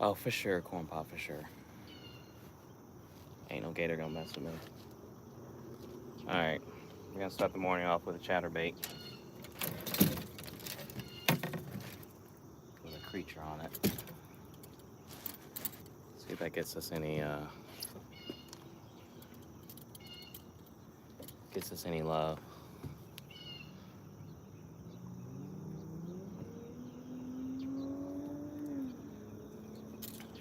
Oh, for sure, corn pop for sure. Ain't no gator gonna mess with me. Alright, we're gonna start the morning off with a ChatterBait with a creature on it. See if that gets us any love.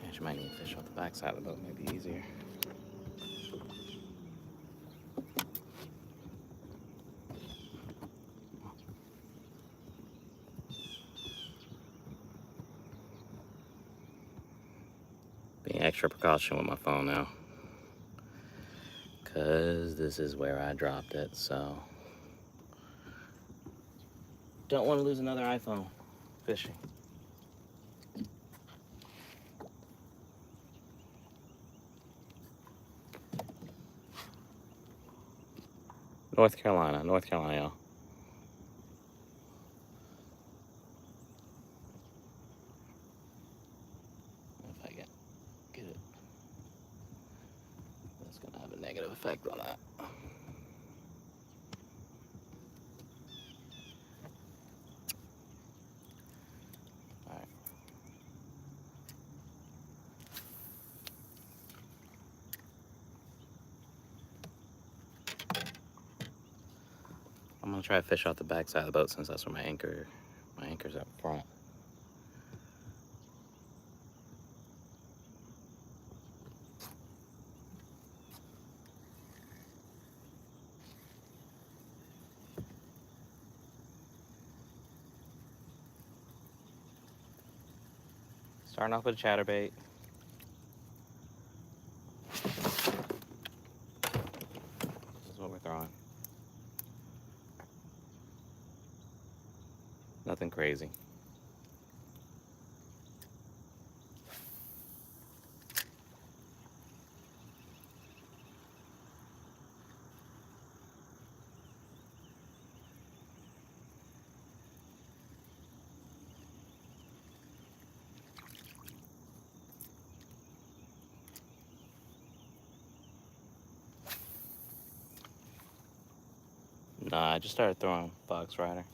Actually, might need to fish off the backside of the boat, maybe easier. Being extra precaution with my phone now, cause this is where I dropped it, so don't want to lose another iPhone fishing. North Carolina, y'all. If I get it, that's gonna have a negative effect on that. Alright. I'm gonna try to fish off the backside of the boat since that's where my anchor's up front. Starting off with a ChatterBait. This is what we're throwing. Nothing crazy. Nah, I just started throwing Fox Rider.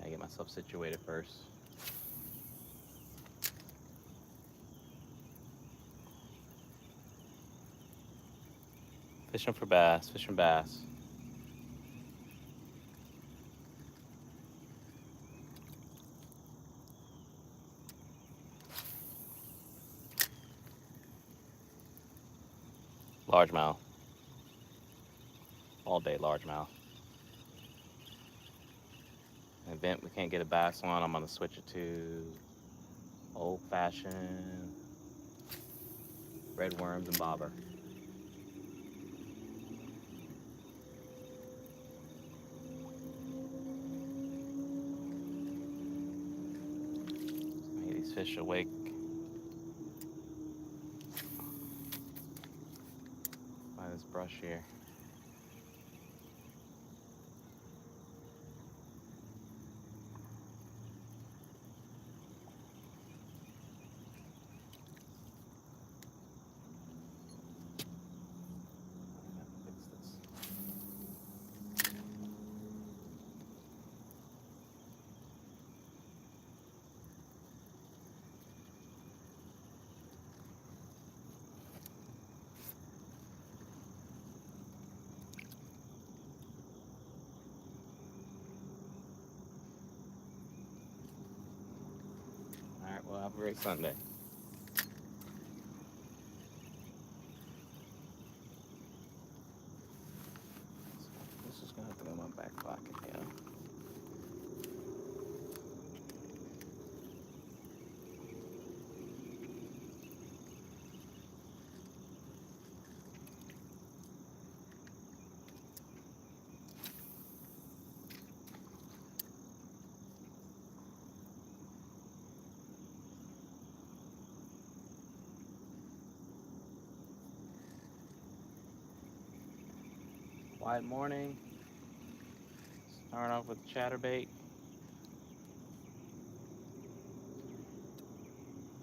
I get myself situated first. Fishing for bass, fishing bass. Largemouth. All day largemouth. An event we can't get a bass on, I'm gonna switch it to old-fashioned red worms and bobber. Get these fish awake. By this brush here. Alright, well, have a great Sunday. This is gonna have to go in my back pocket, yeah. quiet morning. Start off with ChatterBait.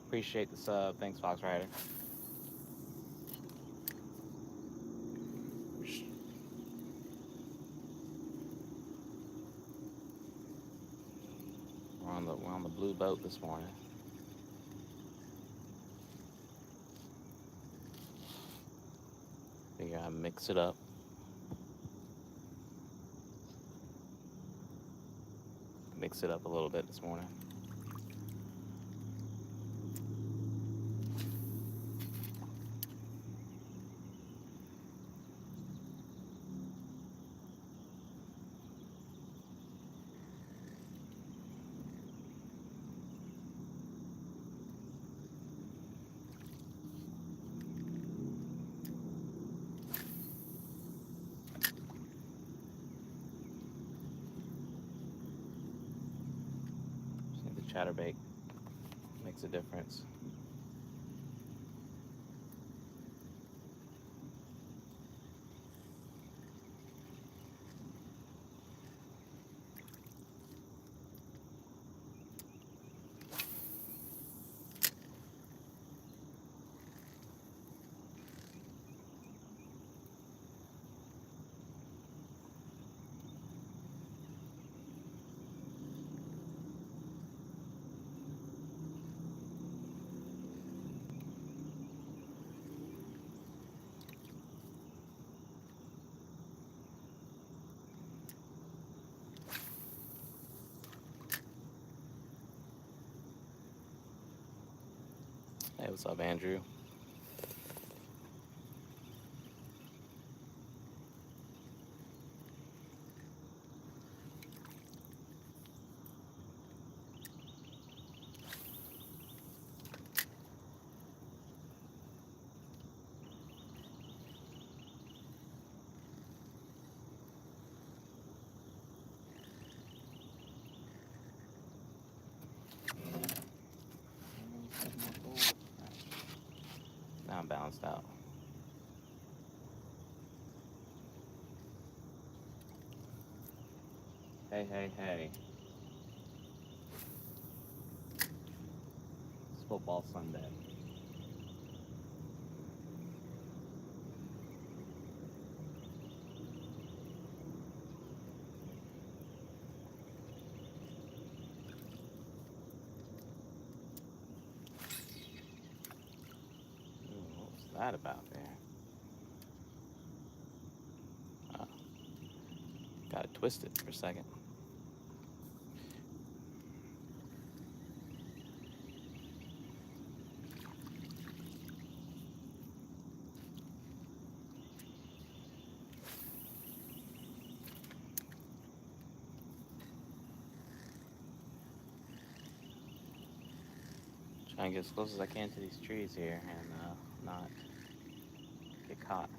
Appreciate the sub. Thanks, Fox Rider. We're on the blue boat this morning. Figure I mix it up. Mix it up a little bit this morning. The ChatterBait makes a difference. Hey, what's up, Andrew? Now I'm balanced out. Hey, hey, hey. It's football Sunday. Ooh, what was that about there? Oh, got it twisted for a second. Try and get as close as I can to these trees here and not get caught.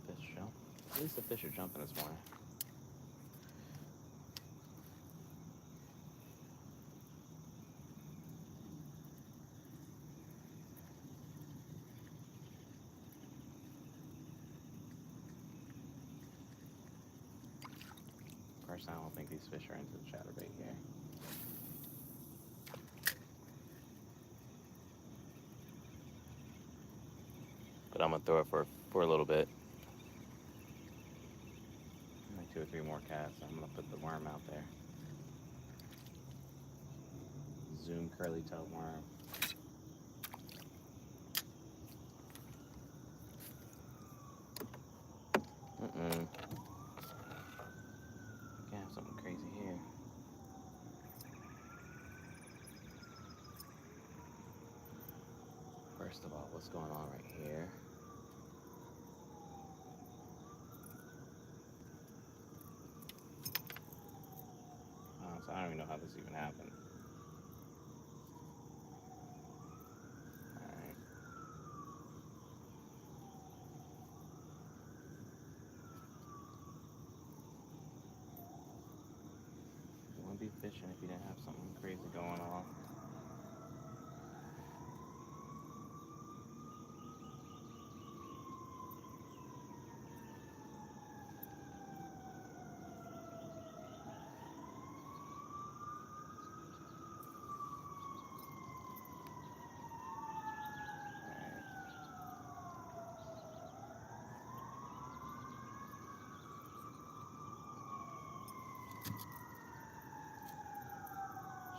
Fish jump. At least the fish are jumping this morning. Of course, I don't think these fish are into the ChatterBait here. But I'm gonna throw it for a little bit. Like 2 or 3 more casts. I'm gonna put the worm out there. Zoom curly tail worm. have something crazy here. First of all, what's going on right here? So I don't even know how this even happened. Alright. You wouldn't be fishing if you didn't have something crazy going on.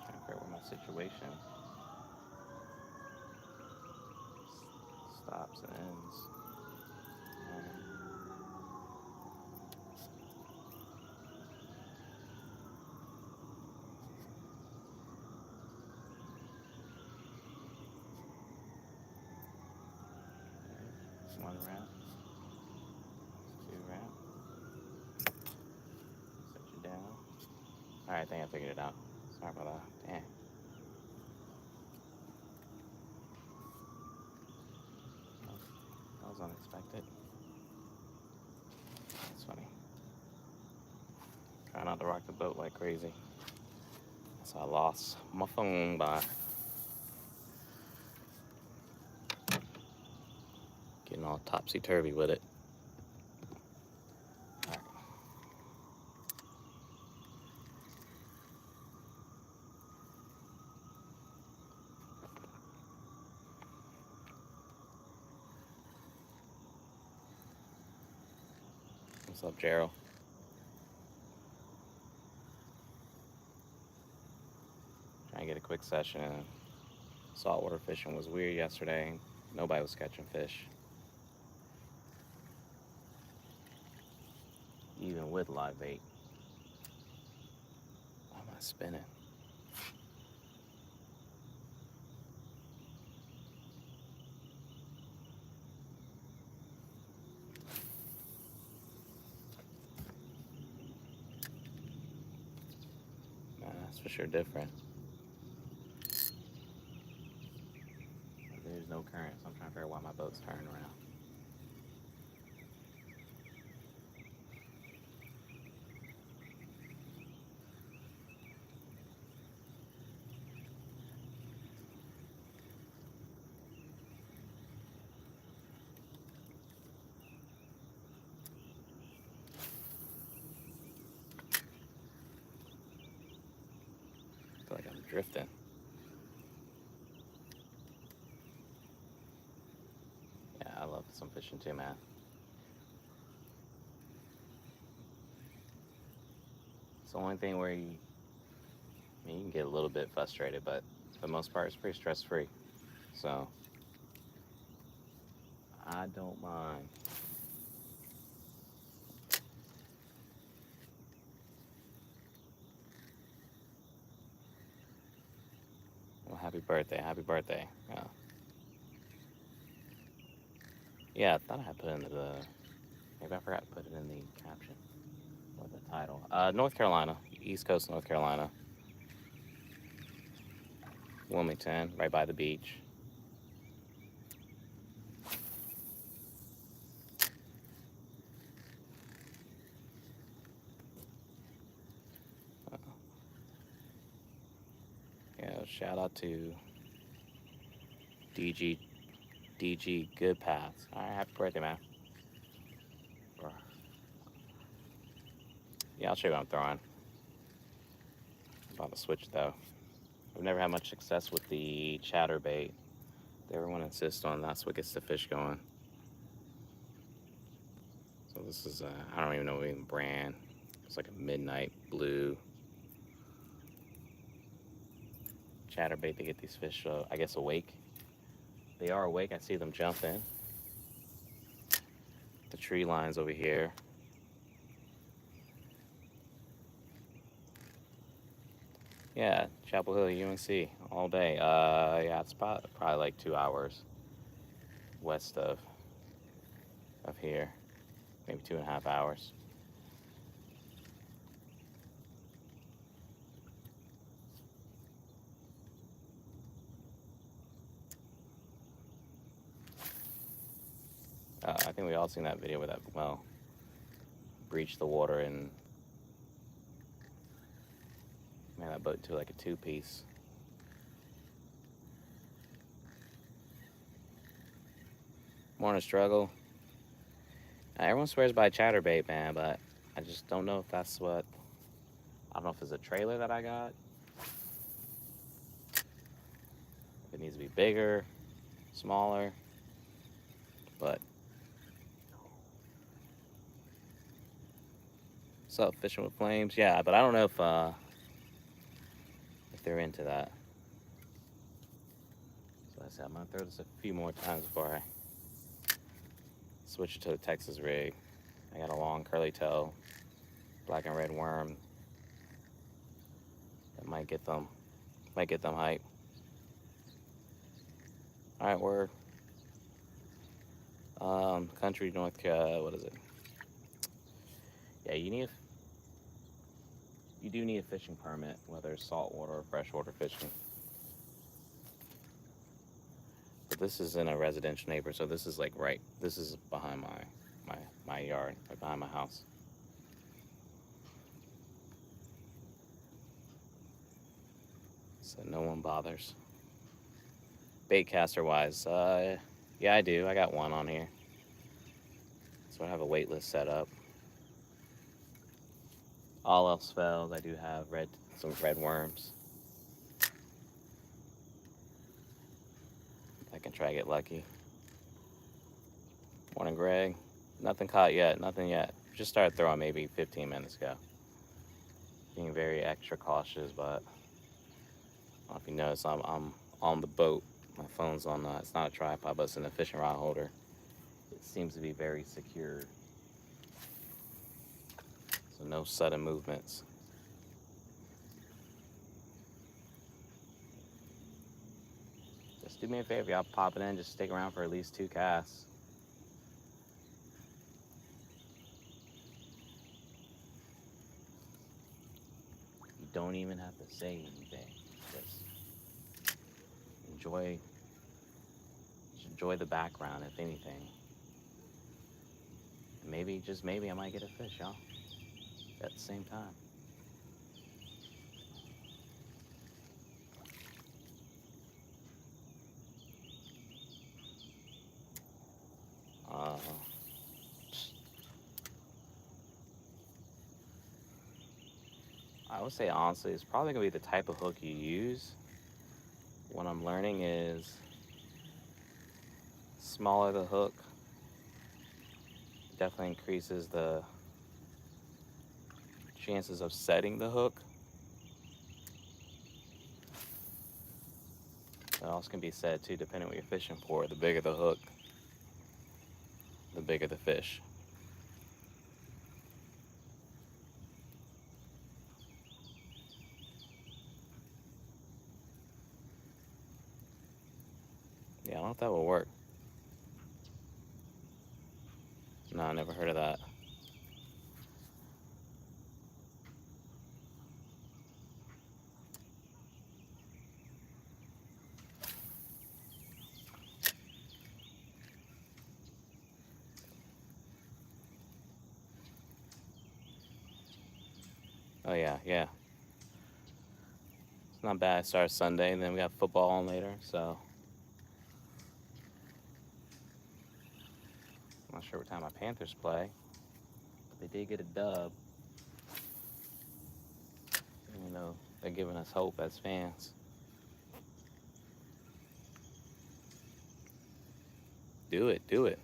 Trying to figure out what my situation stops and ends. One wrap, 2 wrap. Set you down. Alright, I think I figured it out. Sorry about that. Damn. That was unexpected. That's funny. Try not to rock the boat like crazy. So I lost my phone by getting all topsy-turvy with it. All right. What's up, Gerald? Trying to get a quick session in. Saltwater fishing was weird yesterday. Nobody was catching fish. Even with live bait. Why am I spinning? Nah, that's for sure different. There's no current, so I'm trying to figure out why my boat's turning around. I feel like I'm drifting. Yeah, I love some fishing too, man. It's the only thing where you can get a little bit frustrated, but for the most part, it's pretty stress-free. So I don't mind. Well, happy birthday, happy birthday. Yeah. Yeah, I thought I had put it in maybe I forgot to put it in the caption or the title. North Carolina, East Coast, North Carolina. Wilmington, right by the beach. Yeah, shout out to DG Good Paths. All right, happy birthday, man. Yeah, I'll show you what I'm throwing. I'm about to switch though. I've never had much success with the ChatterBait. Everyone insists on that's what gets the fish going. So this is I don't even know what brand. It's like a midnight blue ChatterBait to get these fish, I guess, awake. They are awake. I see them jumping. The tree lines over here. Yeah, Chapel Hill, UNC, all day. Yeah, it's probably like 2 hours west of here, maybe 2.5 hours. I think we all seen that video where that well breached the water and made that boat into like a two-piece. Morning struggle. Everyone swears by ChatterBait, man, but I just don't know if that's what. I don't know if it's a trailer that I got. If it needs to be bigger, smaller, but. What's up, Fishing with Flames? Yeah, but I don't know if they're into that. So I said I'm gonna throw this a few more times before I switch it to the Texas rig. I got a long curly tail, black and red worm. That might get them hype. All right, word. Country North Carolina. What is it? Yeah, you do need a fishing permit, whether it's saltwater or freshwater fishing. But this is in a residential neighborhood, so this is like this is behind my yard, right behind my house. So no one bothers. Baitcaster wise, yeah, I do. I got one on here. So I have a wait list set up. All else fails, I do have some red worms. I can try to get lucky. Morning, Greg. Nothing caught yet. Nothing yet. Just started throwing maybe 15 minutes ago. Being very extra cautious, but I don't know if you notice, I'm on the boat. My phone's on. It's not a tripod, but it's in a fishing rod holder. It seems to be very secure. So no sudden movements. Just do me a favor, y'all pop it in. Just stick around for at least 2 casts. You don't even have to say anything. Just enjoy the background, if anything. Maybe, just maybe, I might get a fish, y'all, at the same time. I would say, honestly, it's probably going to be the type of hook you use. What I'm learning is smaller the hook definitely increases the chances of setting the hook. It also can be said too, depending on what you're fishing for. The bigger the hook, the bigger the fish. Yeah, I don't know if that will work. No, I never heard of that. Oh yeah, yeah. It's not bad. It starts Sunday, and then we got football on later, so I'm not sure what time my Panthers play, but they did get a dub. You know, they're giving us hope as fans. Do it, do it.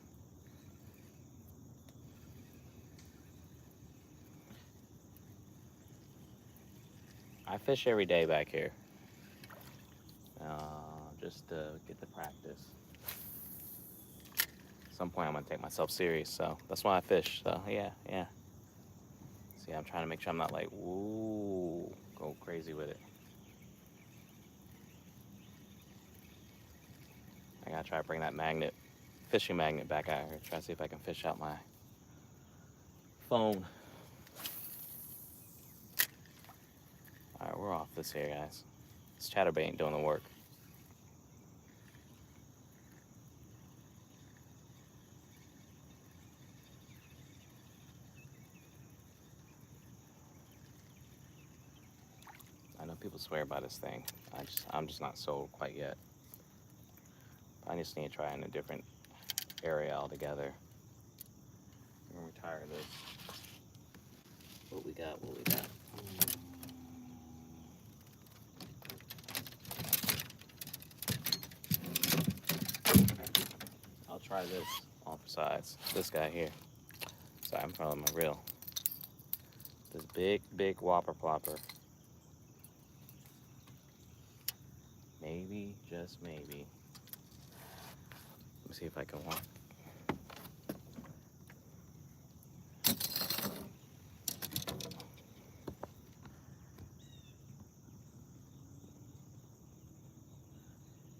I fish every day back here, just to get the practice. At some point, I'm gonna take myself serious, so that's why I fish. So yeah. See, I'm trying to make sure I'm not like, woo, go crazy with it. gotta try to bring that fishing magnet back out here. Try to see if I can fish out my phone. Alright, we're off this here, guys. This ChatterBait ain't doing the work. I know people swear by this thing. I'm just not sold quite yet. I just need to try in a different area altogether. I'm gonna retire this. What we got? I'll try this on for size. This guy here. Sorry, I'm probably my reel. This big Whopper Plopper. Maybe, just maybe. Let me see if I can walk.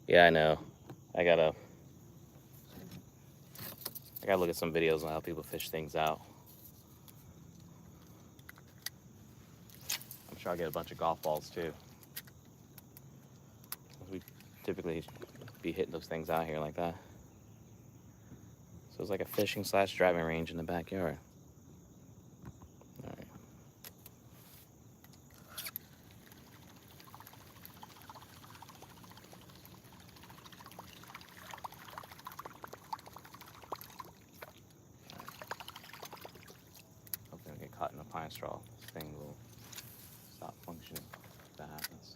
Yeah, I know. I gotta look at some videos on how people fish things out. I'm sure I'll get a bunch of golf balls too. We typically be hitting those things out here like that. So it's like a fishing / driving range in the backyard. All right. Hopefully I don't get caught in a pine straw. This thing will stop functioning if that happens.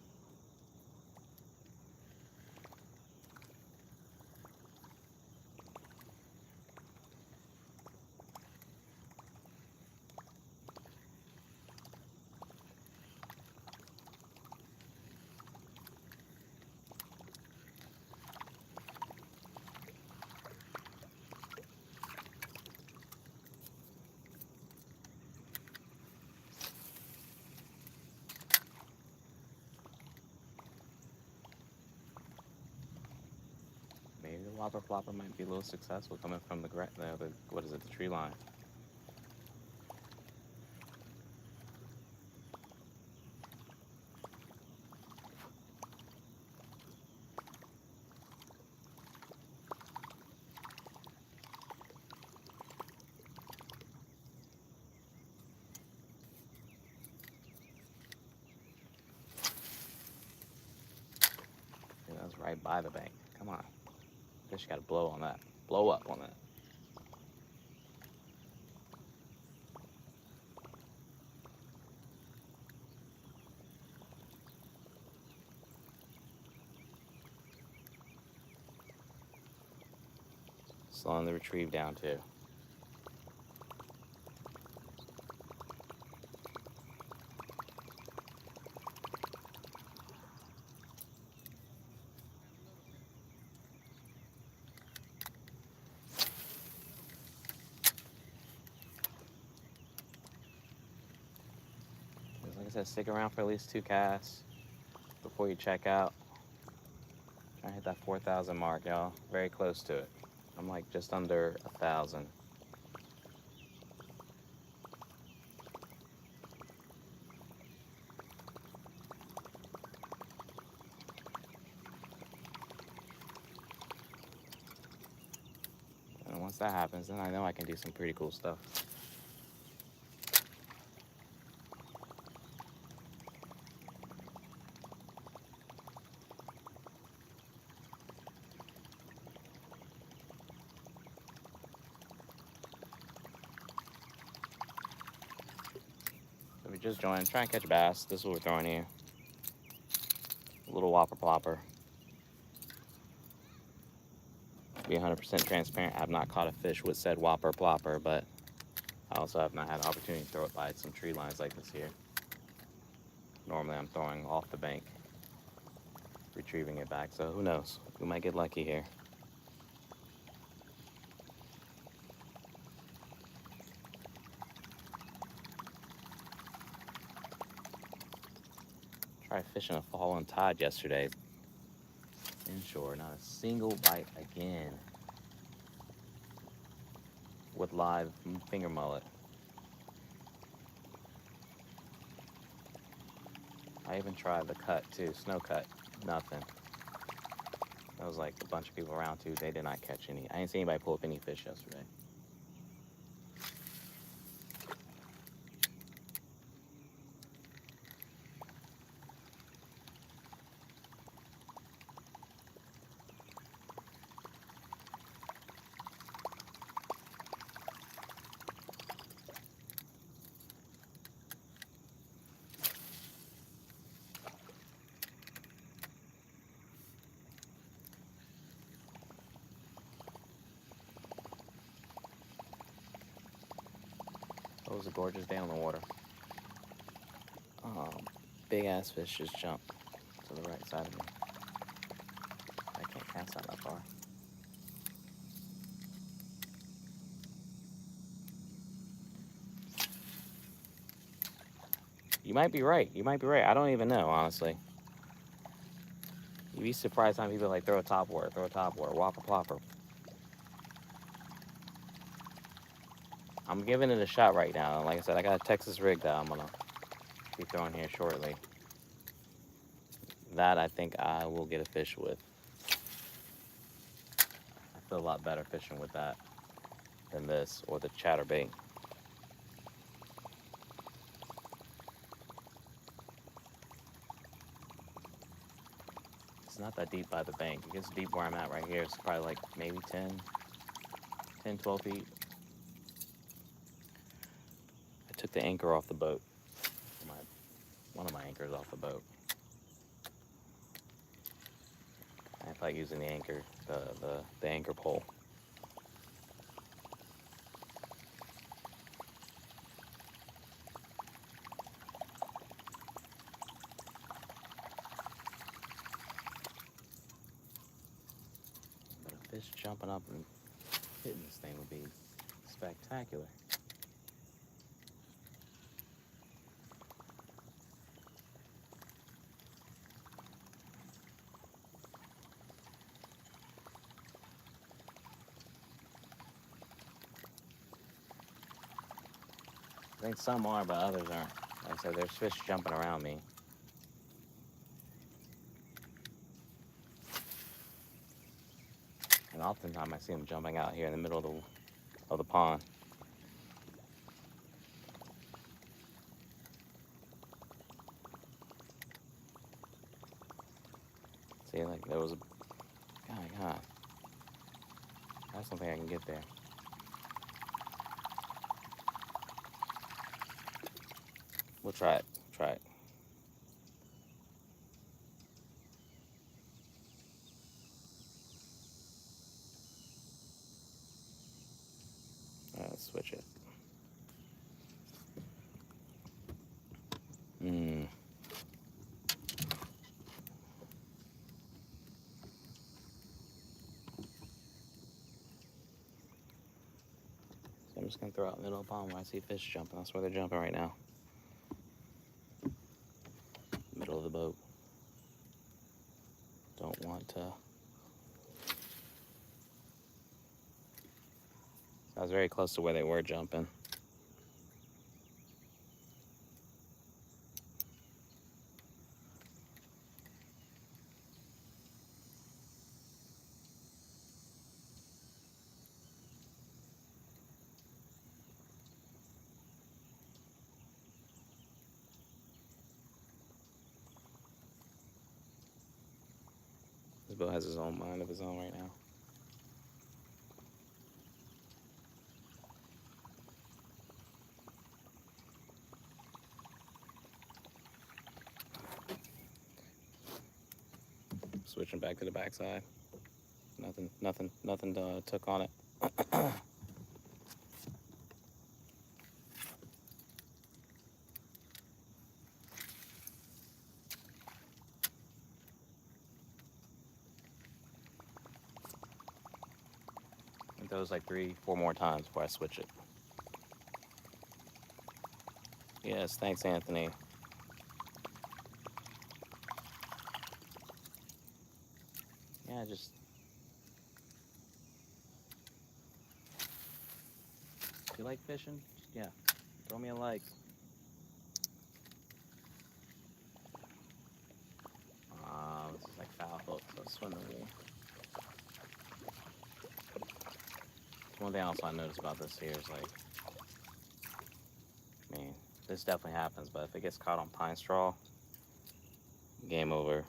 Maybe the Whopper Plopper might be a little successful coming from the tree line. Yeah, that's right by the bank. Come on. Fish got to blow on that. Blow up on that. Slowing the retrieve down too. Like I said, stick around for at least 2 casts before you check out. Try to hit that 4,000 mark, y'all. Very close to it. I'm like just under 1,000. And once that happens, then I know I can do some pretty cool stuff. If you just joined, try and catch bass. This is what we're throwing here. A little Whopper Plopper. To be 100% transparent, I have not caught a fish with said Whopper Plopper, but I also have not had an opportunity to throw it by some tree lines like this here. Normally I'm throwing off the bank, retrieving it back, so who knows? We might get lucky here. Tried fishing a fallen tide yesterday. Inshore, not a single bite again. With live finger mullet. I even tried the cut too, snow cut, nothing. There was like a bunch of people around too, they did not catch any. I didn't see anybody pull up any fish yesterday. It was a gorgeous day on the water. Big ass fish just jumped to the right side of me. I can't cast out that far. You might be right. You might be right. I don't even know, honestly. You'd be surprised how many people like throw a top water, Whopper Plopper. I'm giving it a shot right now. Like I said, I got a Texas rig that I'm gonna be throwing here shortly. That I think I will get a fish with. I feel a lot better fishing with that than this or the ChatterBait. It's not that deep by the bank. It gets deep where I'm at right here. It's probably like maybe 10, 12 feet. I took the anchor off the boat. One of my anchors off the boat. I feel like using the anchor, the anchor pole. But a fish jumping up and hitting this thing would be spectacular. I think some are, but others aren't. Like I said, there's fish jumping around me. And oftentimes I see them jumping out here in the middle of the pond. See, like there was a, God. I just don't think I can get there. We'll try it. Let's switch it. So I'm just gonna throw out in the middle of the pond where I see fish jumping. That's where they're jumping right now. Middle of the boat. Don't want to. I was very close to where they were jumping. This boat has his own mind of his own right now. Switching back to the backside. Nothing took on it. It throws like 3-4 more times before I switch it. Yes, thanks, Anthony. Yeah, just if you like fishing, yeah, throw me a like. This is like foul hook, so swimmable. One thing else I noticed about this here is like, I mean, this definitely happens, but if it gets caught on pine straw, game over.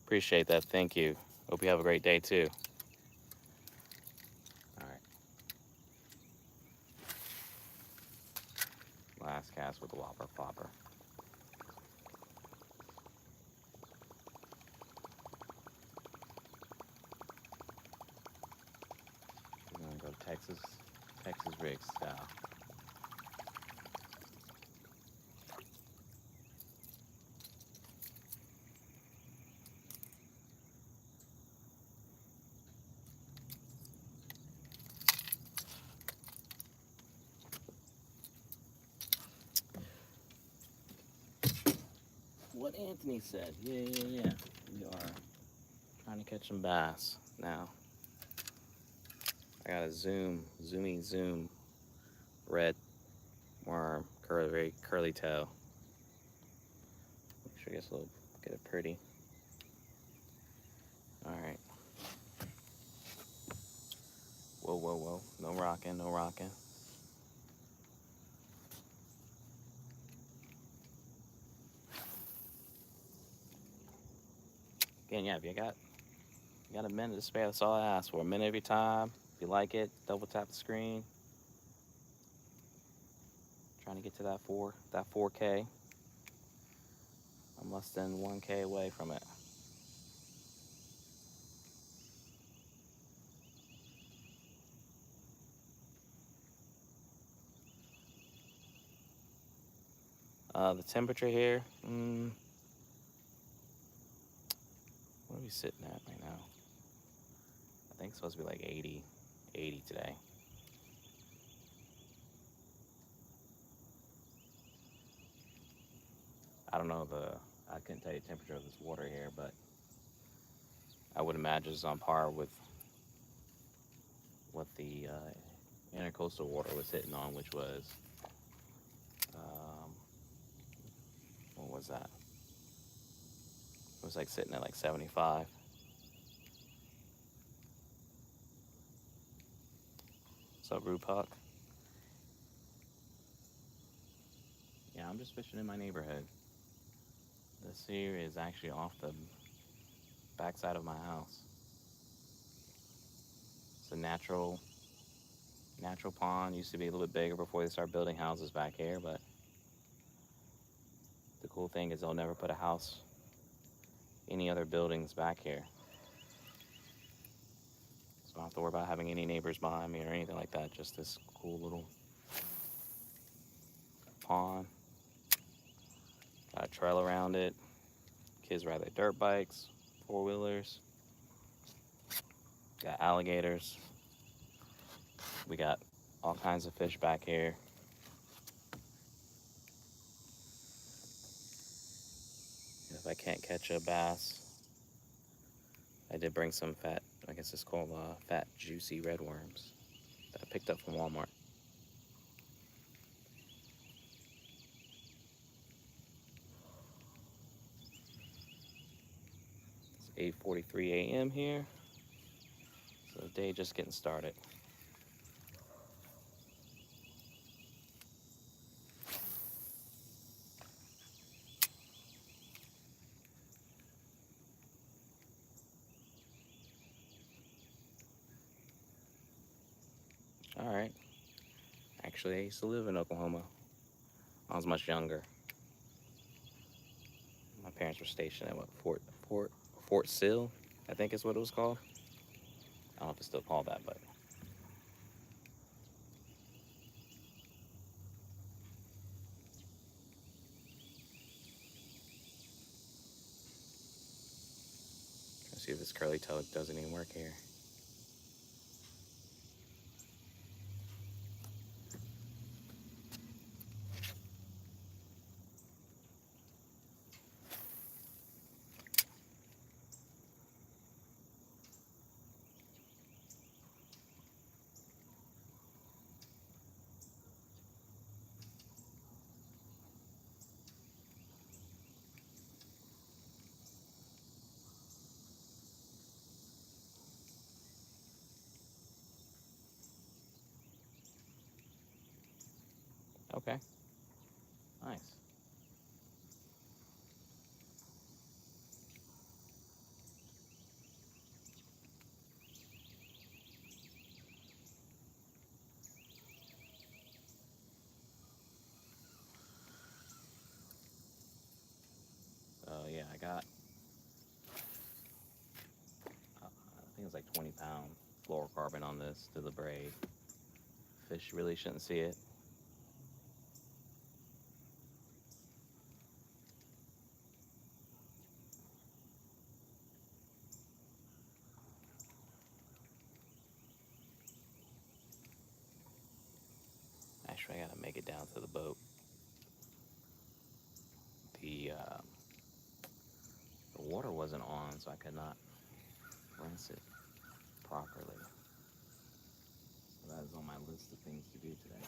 Appreciate that. Thank you. Hope you have a great day too. All right. Last cast with the Whopper Plopper. We're gonna go Texas rig style. What Anthony said. Yeah. We are trying to catch some bass now. I got a zoomy zoom red worm, very curly tail. Make sure get it pretty. All right. Whoa. No rocking. Again, yeah, if you got a minute to spare, that's all I ask for. A minute every time. If you like it, double tap the screen. Trying to get to that 4K. I'm less than 1K away from it. The temperature here, what are we sitting at right now? I think it's supposed to be like 80 today. I don't know I couldn't tell you the temperature of this water here, but I would imagine it's on par with what the intercoastal water was hitting on, which was, what was that? It was like sitting at like 75. What's up, Rupuck? Yeah, I'm just fishing in my neighborhood. This here is actually off the backside of my house. It's a natural pond. Used to be a little bit bigger before they started building houses back here, but the cool thing is they'll never put a house, any other buildings back here. So I don't have to worry about having any neighbors behind me or anything like that. Just this cool little pond. Got a trail around it. Kids ride their dirt bikes, four-wheelers. Got alligators. We got all kinds of fish back here. If I can't catch a bass, I did bring some fat, I guess it's called fat, juicy red worms that I picked up from Walmart. It's 8:43 a.m. here, so the day just getting started. All right. Actually, I used to live in Oklahoma. I was much younger. My parents were stationed at Fort Sill, I think is what it was called. I don't know if it's still called that, but let's see if this curly tail doesn't even work here. Okay. Nice. So yeah, I got, I think it's like 20-pound fluorocarbon on this to the braid. Fish really shouldn't see it. Actually, I gotta make it down to the boat. The water wasn't on, so I could not rinse it properly. So that is on my list of things to do today.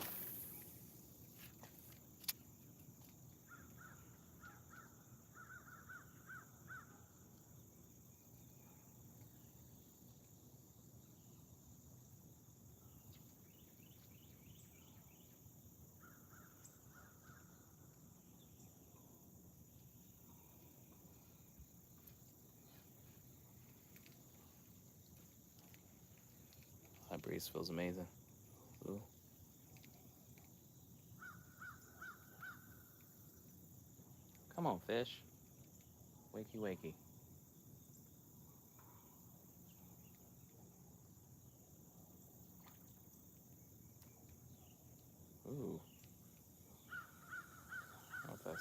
That breeze feels amazing. Ooh. Come on, fish. Wakey, wakey. Ooh. I don't know if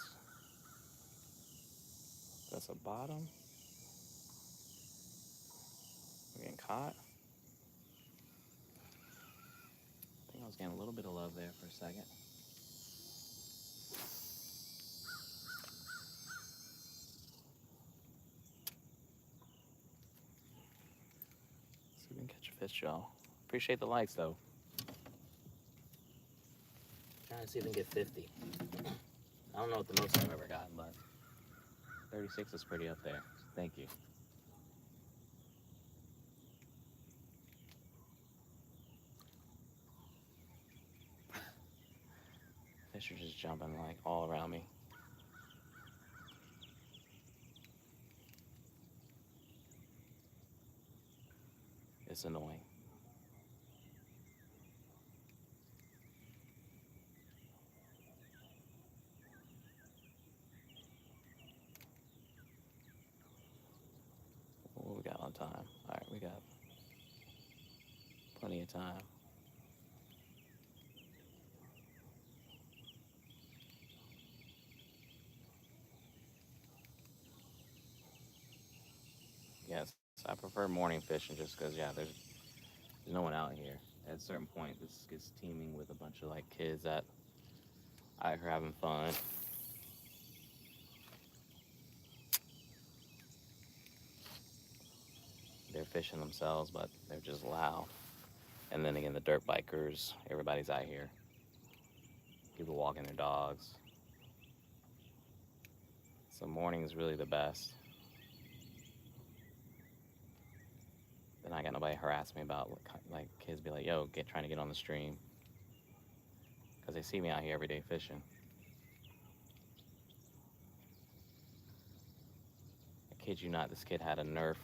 that's a bottom. We're getting caught. I think I was getting a little bit of love there for a second. See if we can catch a fish, y'all. Appreciate the likes, though. Trying to see if we can get 50. I don't know what the most I've ever gotten, but 36 is pretty up there. Thank you. Fish are just jumping like all around me. It's annoying. What we got on time? All right, we got plenty of time. Yes, I prefer morning fishing just because, yeah, there's no one out here. At a certain point, this gets teeming with a bunch of like kids that out here having fun. They're fishing themselves, but they're just loud. And then again, the dirt bikers, everybody's out here. People walking their dogs. So morning is really the best. Then I got nobody harass me about what, like kids be like, yo, trying to get on the stream. Because they see me out here every day fishing. I kid you not, this kid had a Nerf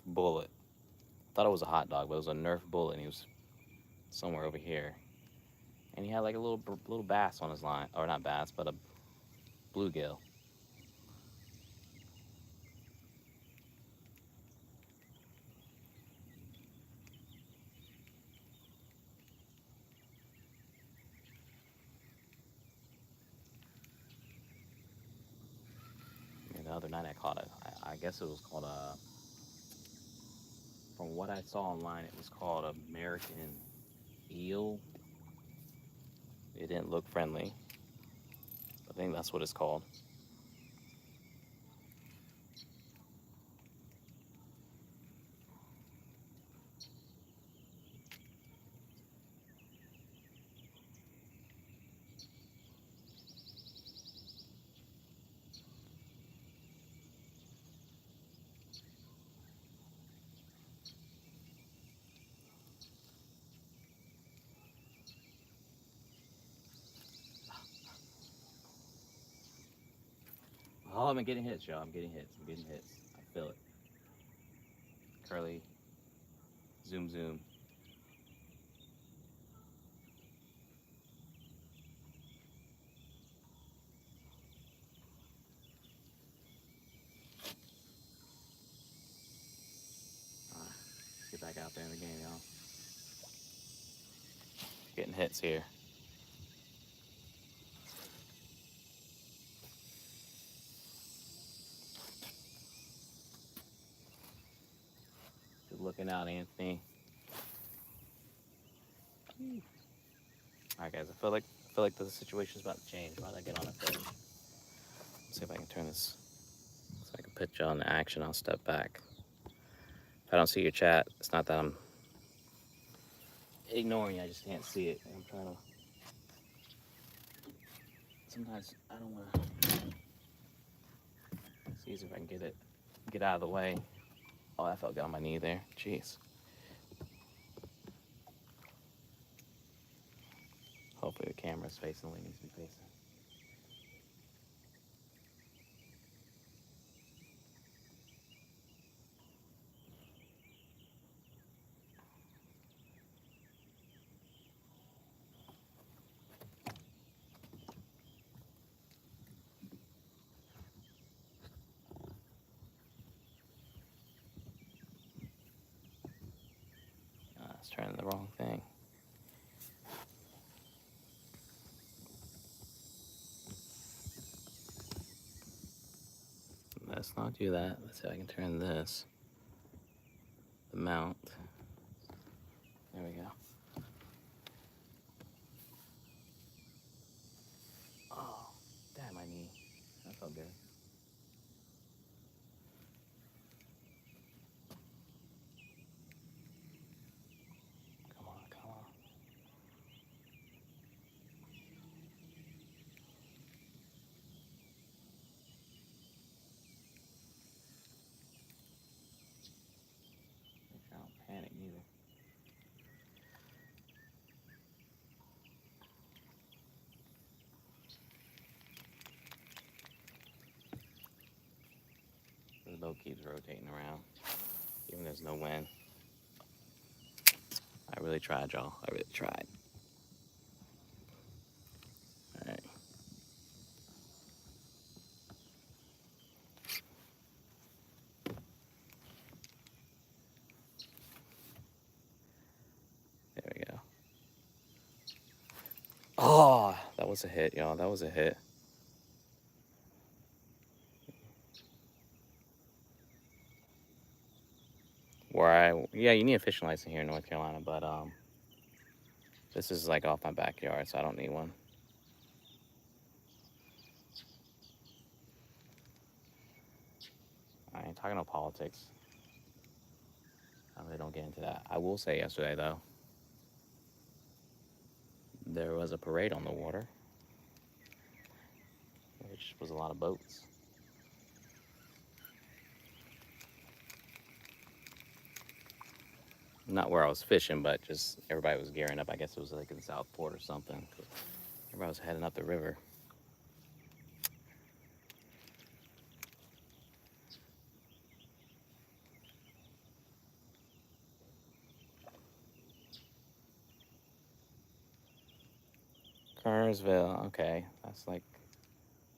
bullet. I thought it was a hot dog, but it was a Nerf bullet, and he was somewhere over here. And he had like a little bass on his line, or not bass, but a bluegill. And the other night I caught it. I guess it was called a. From what I saw online, it was called American eel. It didn't look friendly. I think that's what it's called. Oh, I'm getting hits, y'all. I'm getting hits. I feel it. Curly. Zoom, zoom. Alright, let's get back out there in the game, y'all. Getting hits here. Good looking out, Anthony. Alright, guys. I feel like the situation's about to change. Why did I get on a fish? Let's see if I can turn this so I can put y'all in action. I'll step back. If I don't see your chat, it's not that I'm ignoring you. I just can't see it. I'm trying to. Sometimes I don't want to. See if I can get out of the way. Oh, that felt good on my knee there. Jeez. Hopefully the camera's facing the way it needs to be facing. It's turning the wrong thing. Let's not do that. Let's see if I can turn this. The mount. There we go. Oh, damn my knee. That felt good. Come on, come on. Make sure I don't panic neither. The boat keeps rotating around, even there's no wind. I really tried, y'all. I really tried. All right. There we go. Oh, that was a hit, y'all. That was a hit. Yeah, you need a fishing license here in North Carolina, but this is like off my backyard, so I don't need one. I ain't talking about politics. I really don't get into that. I will say yesterday, though, there was a parade on the water, which was a lot of boats. Not where I was fishing, but just everybody was gearing up. I guess it was like in Southport or something. Everybody was heading up the river. Kernersville, okay, that's like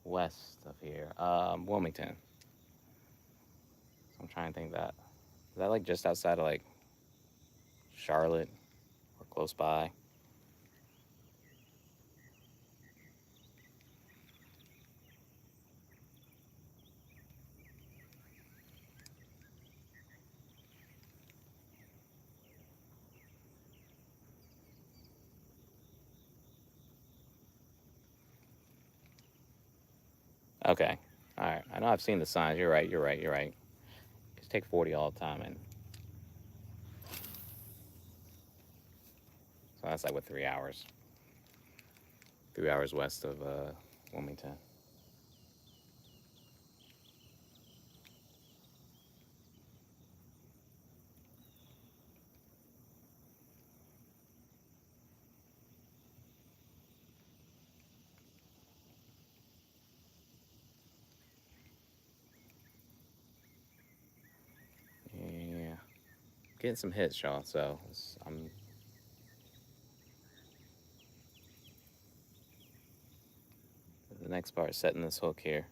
west of here. Wilmington. So I'm trying to think that. Is that like just outside of like Charlotte or close by? Okay. All right. I know I've seen the signs. You're right. You're right. You're right. Just take 40 all the time, and so that's like what 3 hours. 3 hours west of Wilmington. getting some hits, y'all. So I'm. The next part is setting this hook here.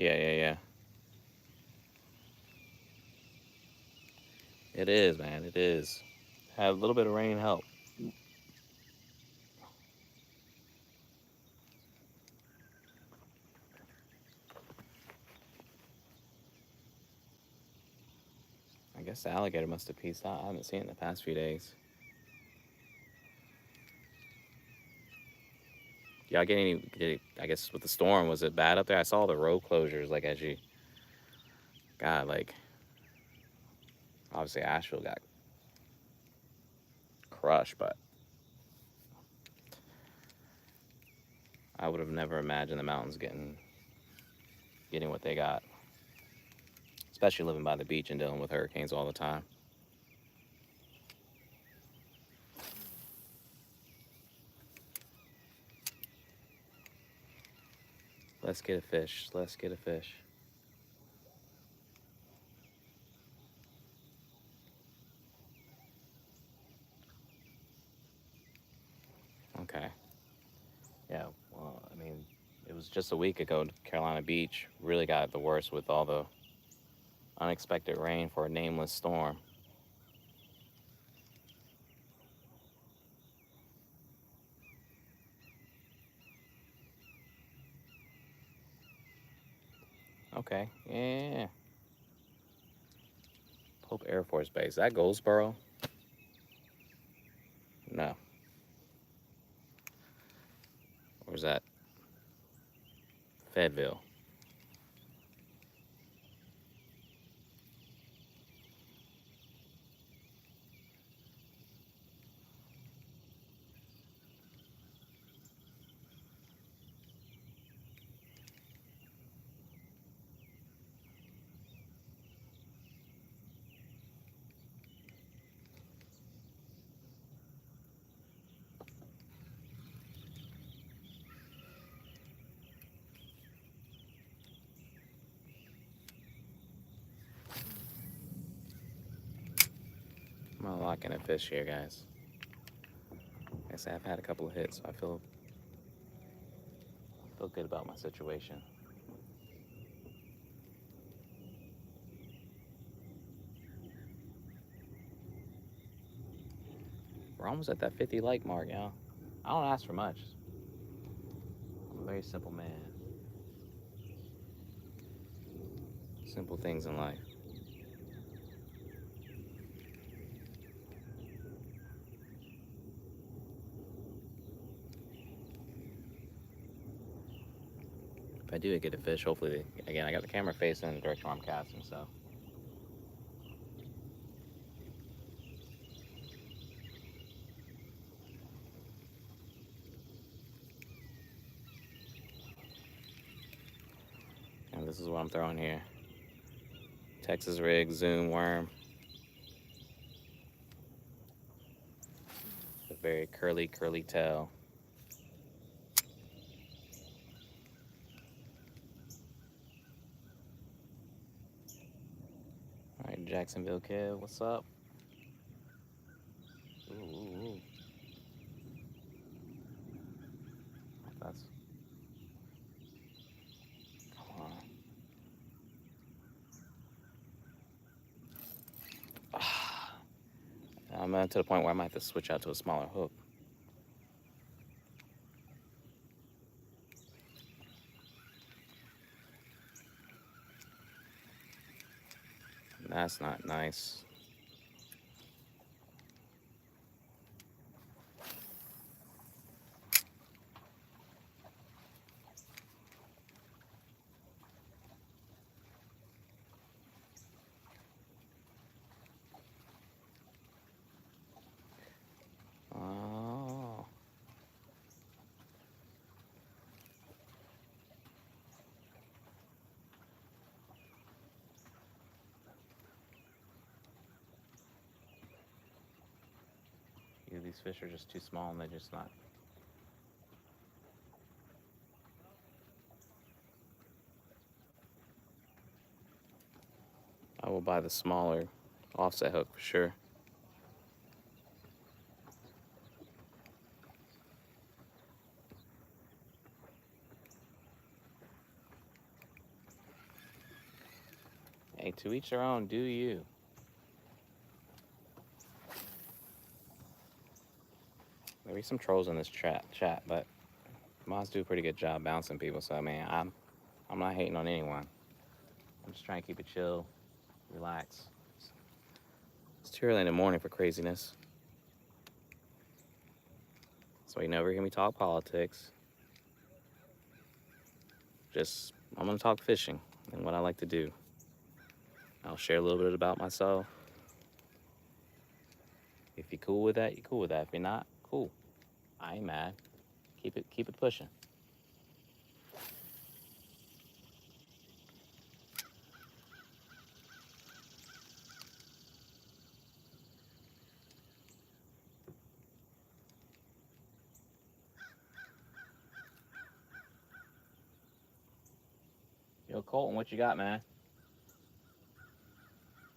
Yeah. It is, man. It is. Had a little bit of rain help. I guess the alligator must have peaced out. I haven't seen it in the past few days. Y'all get any? I guess with the storm, was it bad up there? I saw the road closures. Like as you, God, like obviously Asheville got crushed, but I would have never imagined the mountains getting what they got. Especially living by the beach and dealing with hurricanes all the time. Let's get a fish. Let's get a fish. Okay. Yeah, well, I mean, it was just a week ago, Carolina Beach really got the worst with all the unexpected rain for a nameless storm. Okay, yeah. Pope Air Force Base. Is that Goldsboro? No. Or is that Fayetteville? I'm not locking a fish here, guys. Like I said, I've had a couple of hits, so I feel good about my situation. We're almost at that 50 like mark, y'all. I don't ask for much. I'm a very simple man. Simple things in life. If I do get a fish, hopefully, again, I got the camera facing in the direction where I'm casting, so. And this is what I'm throwing here. Texas rig, zoom worm. A very curly tail. All right, Jacksonville kid, what's up? Ooh. That's. Come on. I'm to the point where I might have to switch out to a smaller hook. That's not nice. Oh. these fish are just too small and they're just not. I will buy the smaller offset hook for sure. Hey, to each their own, do you? Maybe some trolls in this chat, but mods do a pretty good job bouncing people. So I mean, I'm not hating on anyone. I'm just trying to keep it chill, relax. It's too early in the morning for craziness. So you never hear me talk politics. I'm gonna talk fishing and what I like to do. I'll share a little bit about myself. If you're cool with that, you're cool with that. If you're not, cool. I ain't mad. Keep it pushing. Yo, Colton, what you got, man?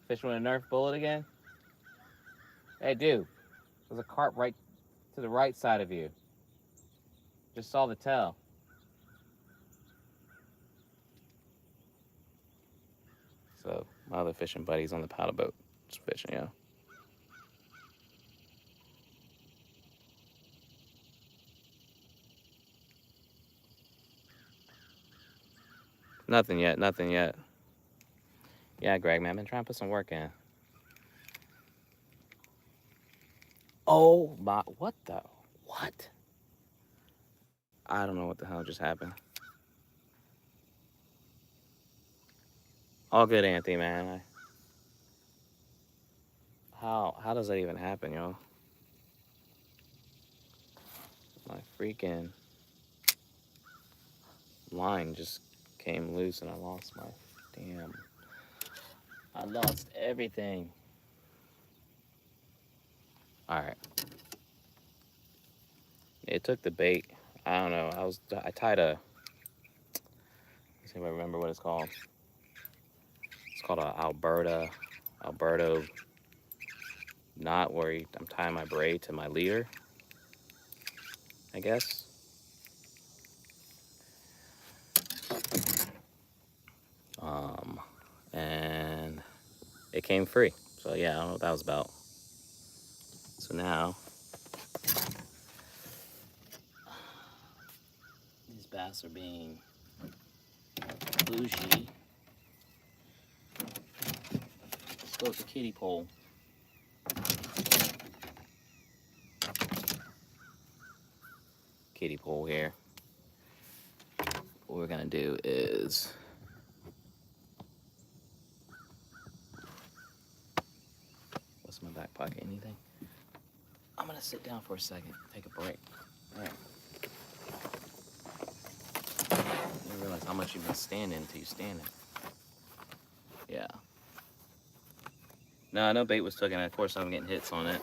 Fishing with a Nerf bullet again? Hey, dude, there's a carp right to the right side of you. Just saw the tail. So my other fishing buddy's on the paddle boat, just fishing, yeah. Nothing yet, nothing yet. Yeah, Greg, man, I've been trying to put some work in. Oh my, what? I don't know what the hell just happened. All good, Anthony, man. How does that even happen, yo? My freaking line just came loose and I lost my damn. I lost everything. All right. It took the bait. I don't know. I tied a. Does anybody remember what it's called? It's called a Alberto knot where I'm tying my braid to my leader, I guess. And it came free. So yeah, I don't know what that was about. So now these bass are being bougie. Let's go with the kiddie pole. Kiddie pole here. What we're gonna do is what's in my back pocket? Anything? I'm gonna sit down for a second, take a break. All right. You don't realize how much you've been standing until you're standing. Yeah. No bait was taken. Of course, I'm getting hits on it.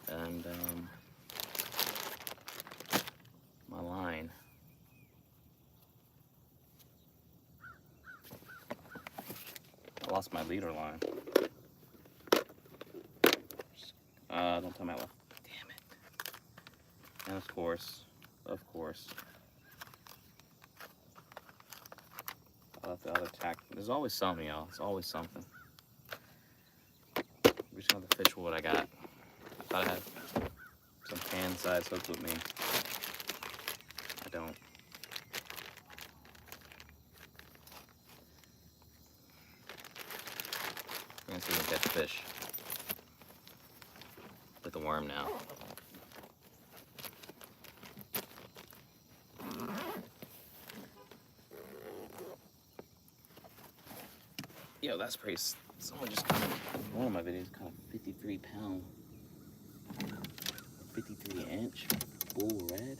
And my line. I lost my leader line. Don't tell me what. Damn it. And of course, I left the other tack. There's always something, y'all. There's always something. I'm just gonna fish with what I got. Thought I had some pan size hooks with me. I don't. I'm gonna see if we can catch fish with the worm now. Yo, that's pretty. Someone just kind of, one of my videos caught a 53 pound, 53 inch bull red.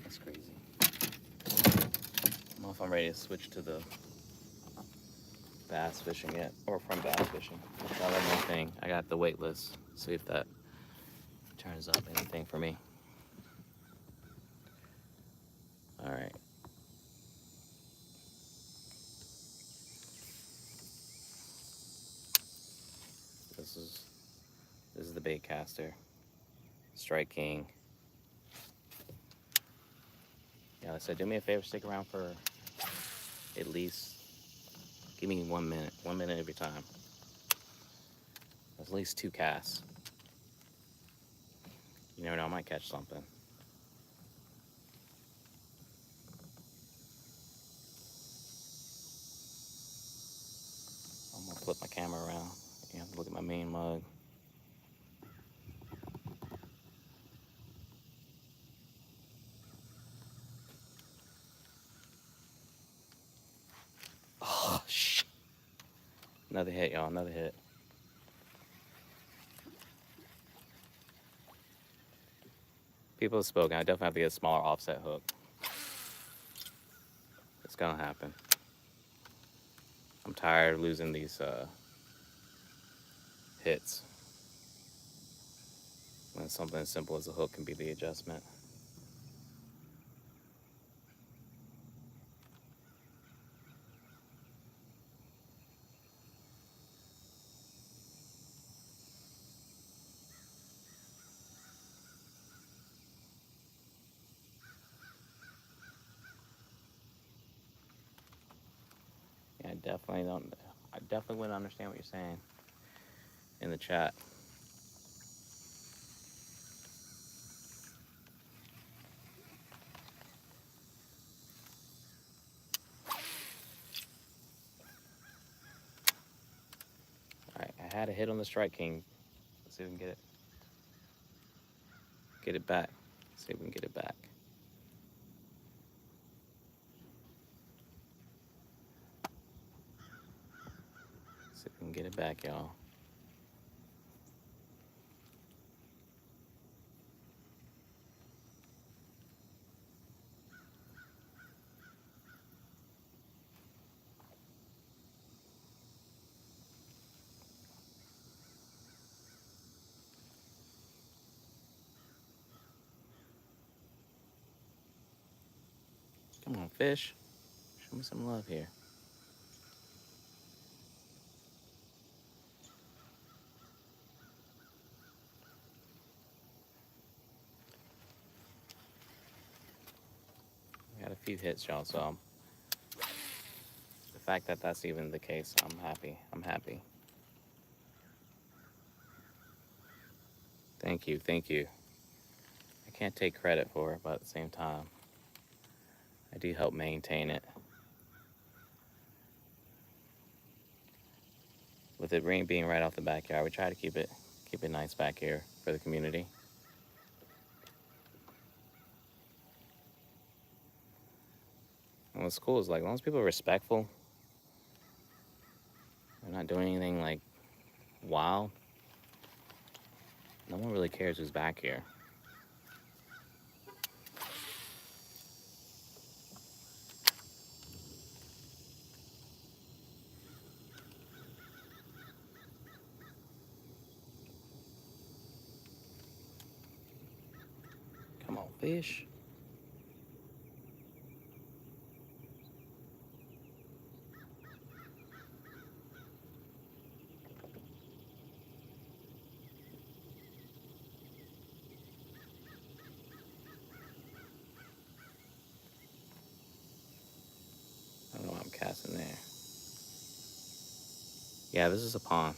That's crazy. I don't know if I'm ready to switch to the bass fishing yet, or from bass fishing. Another one thing, I got the wait list. See if that turns up anything for me. All right. This is the bait caster, Strike King. Yeah, like I said, do me a favor, stick around for at least, give me 1 minute, 1 minute every time. At least 2 casts. You never know, I might catch something. I'm gonna flip my camera around. You have to look at my main mug. Oh, shit. Another hit, y'all, another hit. People have spoken, I definitely have to get a smaller offset hook. It's gonna happen. I'm tired of losing these hits. When something as simple as a hook can be the adjustment. Yeah, I definitely wouldn't understand what you're saying in the chat. Alright, I had a hit on the Strike King. Let's see if we can get it back. Let's see if we can get it back. See if we can get it back, y'all. Come on, fish. Show me some love here. We got a few hits, y'all, so the fact that that's even the case, I'm happy. I'm happy. Thank you, thank you. I can't take credit for it, but at the same time, I do help maintain it. With it being right off the backyard, we try to keep it nice back here for the community. And what's cool is, like, as long as people are respectful, they're not doing anything like wild, no one really cares who's back here. Come on, fish. I don't know why I'm casting there. Yeah, this is a pond.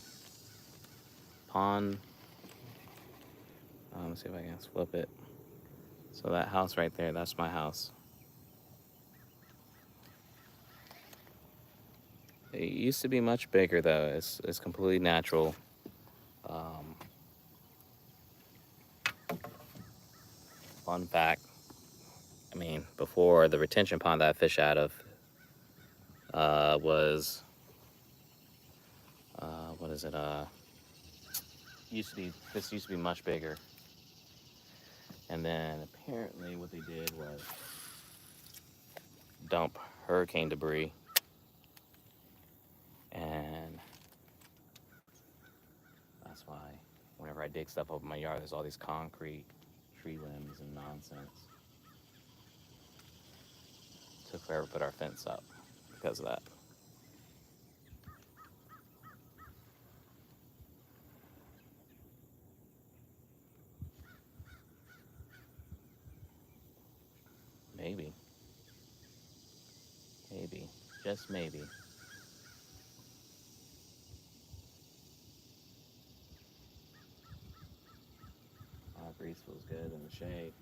Pond. Let's see if I can flip it. So that house right there, that's my house. It used to be much bigger though. It's completely natural. Fun fact. I mean, before the retention pond that I fish out of was what is it? This used to be much bigger. And then apparently what they did was dump hurricane debris, and whenever I dig stuff up in my yard, there's all these concrete tree limbs and nonsense. Took forever to put our fence up because of that. Maybe. Maybe. Just maybe. Breeze feels good in the shade.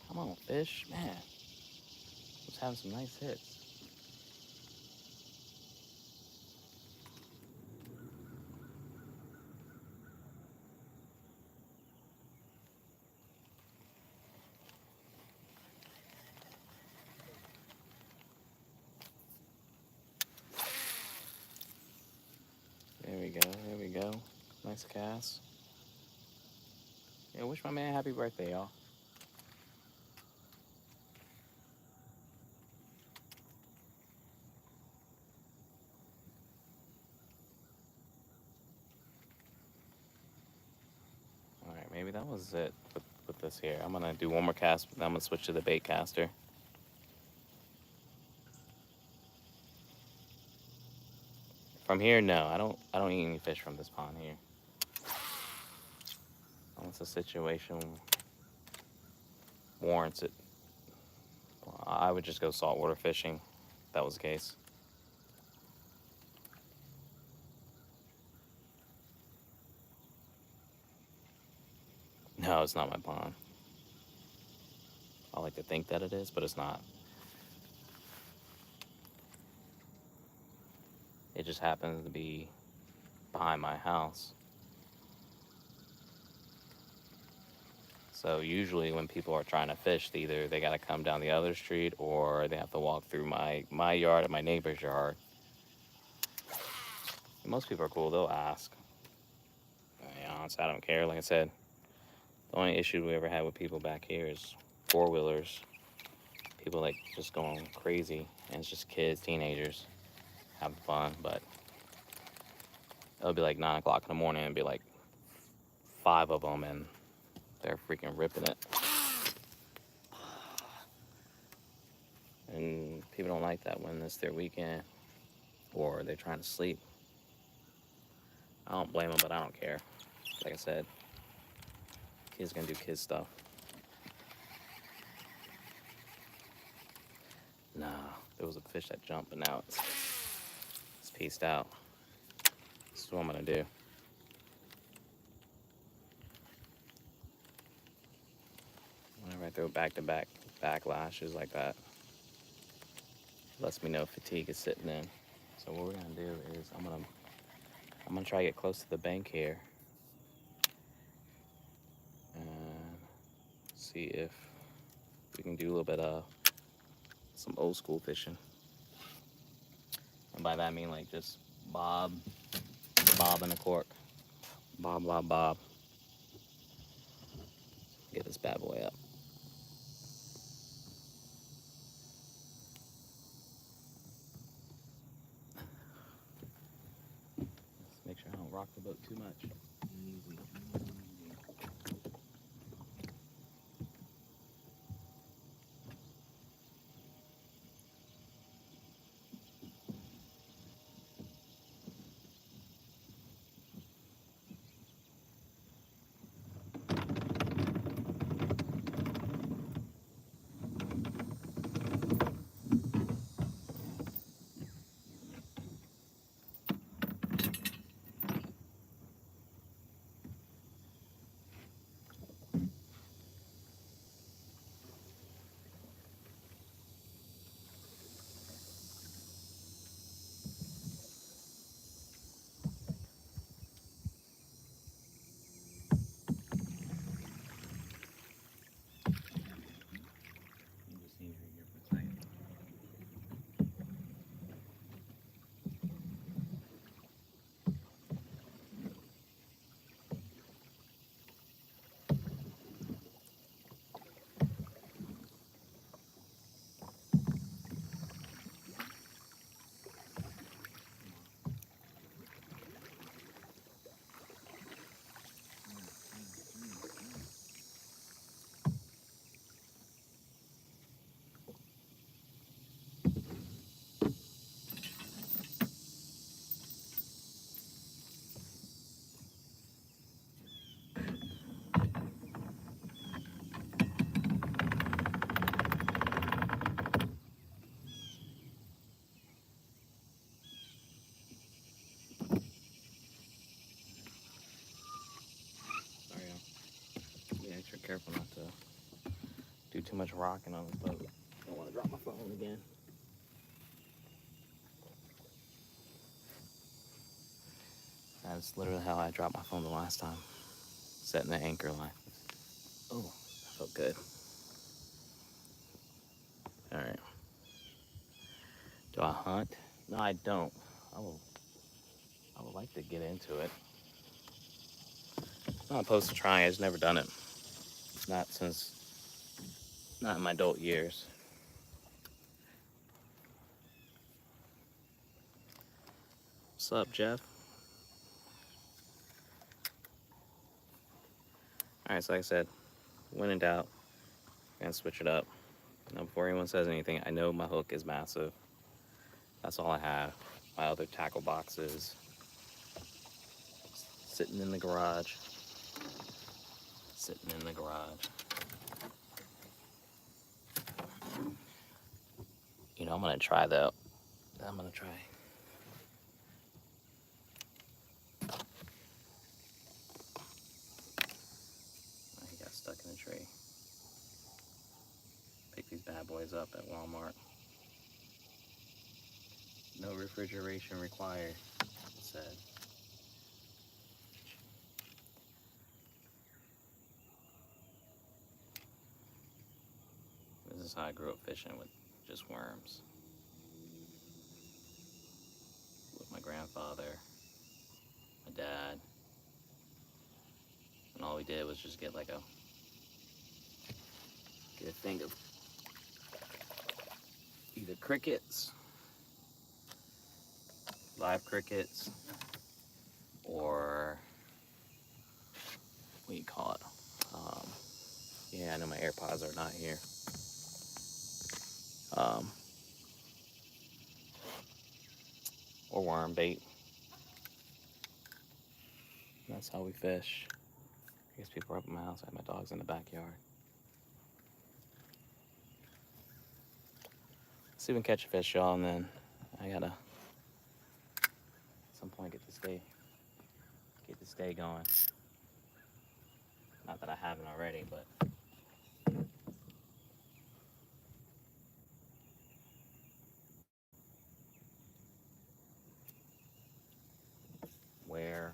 Come on, fish. Man, was having some nice hits. There we go, there we go. Nice cast. Yeah, wish my man happy birthday, y'all. Alright, maybe that was it with this here. I'm gonna do one more cast, then I'm gonna switch to the bait caster. From here, no, I don't eat any fish from this pond here. Unless the situation warrants it. Well, I would just go saltwater fishing if that was the case. No, it's not my pond. I like to think that it is, but it's not. It just happens to be behind my house. So usually when people are trying to fish, either they gotta come down the other street or they have to walk through my yard and my neighbor's yard. And most people are cool, they'll ask. Honestly, I don't care. Like I said, the only issue we ever had with people back here is four-wheelers. People like just going crazy, and it's just kids, teenagers having fun, but it'll be like 9 o'clock in the morning and be like 5 of them and they're freaking ripping it. And people don't like that when it's their weekend or they're trying to sleep. I don't blame them, but I don't care. Like I said, kids gonna do kid stuff. Nah, there was a fish that jumped, but now it's pieced out. This is what I'm gonna do. Whenever I throw back-to-back backlashes like that, it lets me know fatigue is sitting in. So what we're gonna do is I'm gonna try to get close to the bank here and see if we can do a little bit of some old school fishing. And by that I mean like just bob and a cork. Bob, bob, bob. Get this bad boy up. Just make sure I don't rock the boat too much. Easy. careful not to do too much rocking on the boat. Don't want to drop my phone again. That's literally how I dropped my phone the last time. Setting the anchor line. Oh, that felt good. Alright. Do I hunt? No, I don't. I would like to get into it. I'm not opposed to trying, I've just never done it. Not in my adult years. What's up, Jeff? Alright, so like I said, when in doubt, I'm gonna switch it up. Now, before anyone says anything, I know my hook is massive. That's all I have. My other tackle boxes sitting in the garage. Sitting in the garage. You know, I'm gonna try though. I'm gonna try. Oh, he got stuck in a tree. Pick these bad boys up at Walmart. No refrigeration required, it said. This is how I grew up fishing, with just worms. With my grandfather, my dad. And all we did was just get a thing of either crickets, live crickets, or what do you call it? Yeah, I know my AirPods are not here. Or worm bait. That's how we fish. I guess people are up at my house. I have my dogs in the backyard. Let's see if we can catch a fish, y'all, and then I gotta at some point get this day going. Not that I haven't already, but where,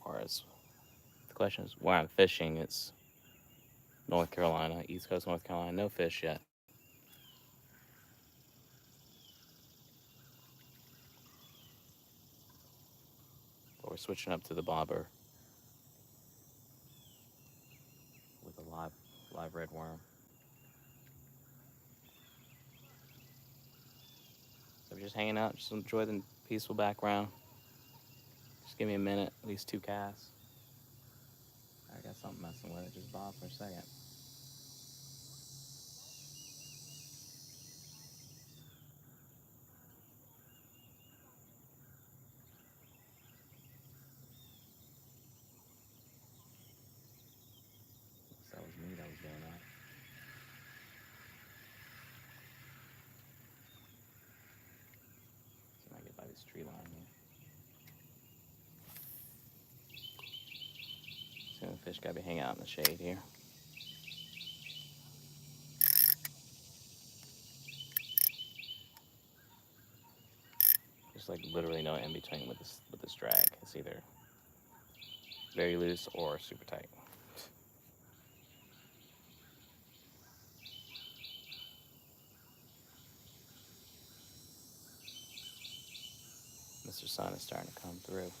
or as the question is where I'm fishing, it's North Carolina, East Coast North Carolina. No fish yet. But we're switching up to the bobber with a live red worm. So we're just hanging out, just enjoy the peaceful background. Just give me a minute, at least 2 casts. I got something messing with it, just bob for a second. That was me that was doing that. So I get by this tree line here. So the fish gotta be hanging out in the shade here. There's literally no in between with this drag. It's either very loose or super tight. Mr. Sun is starting to come through.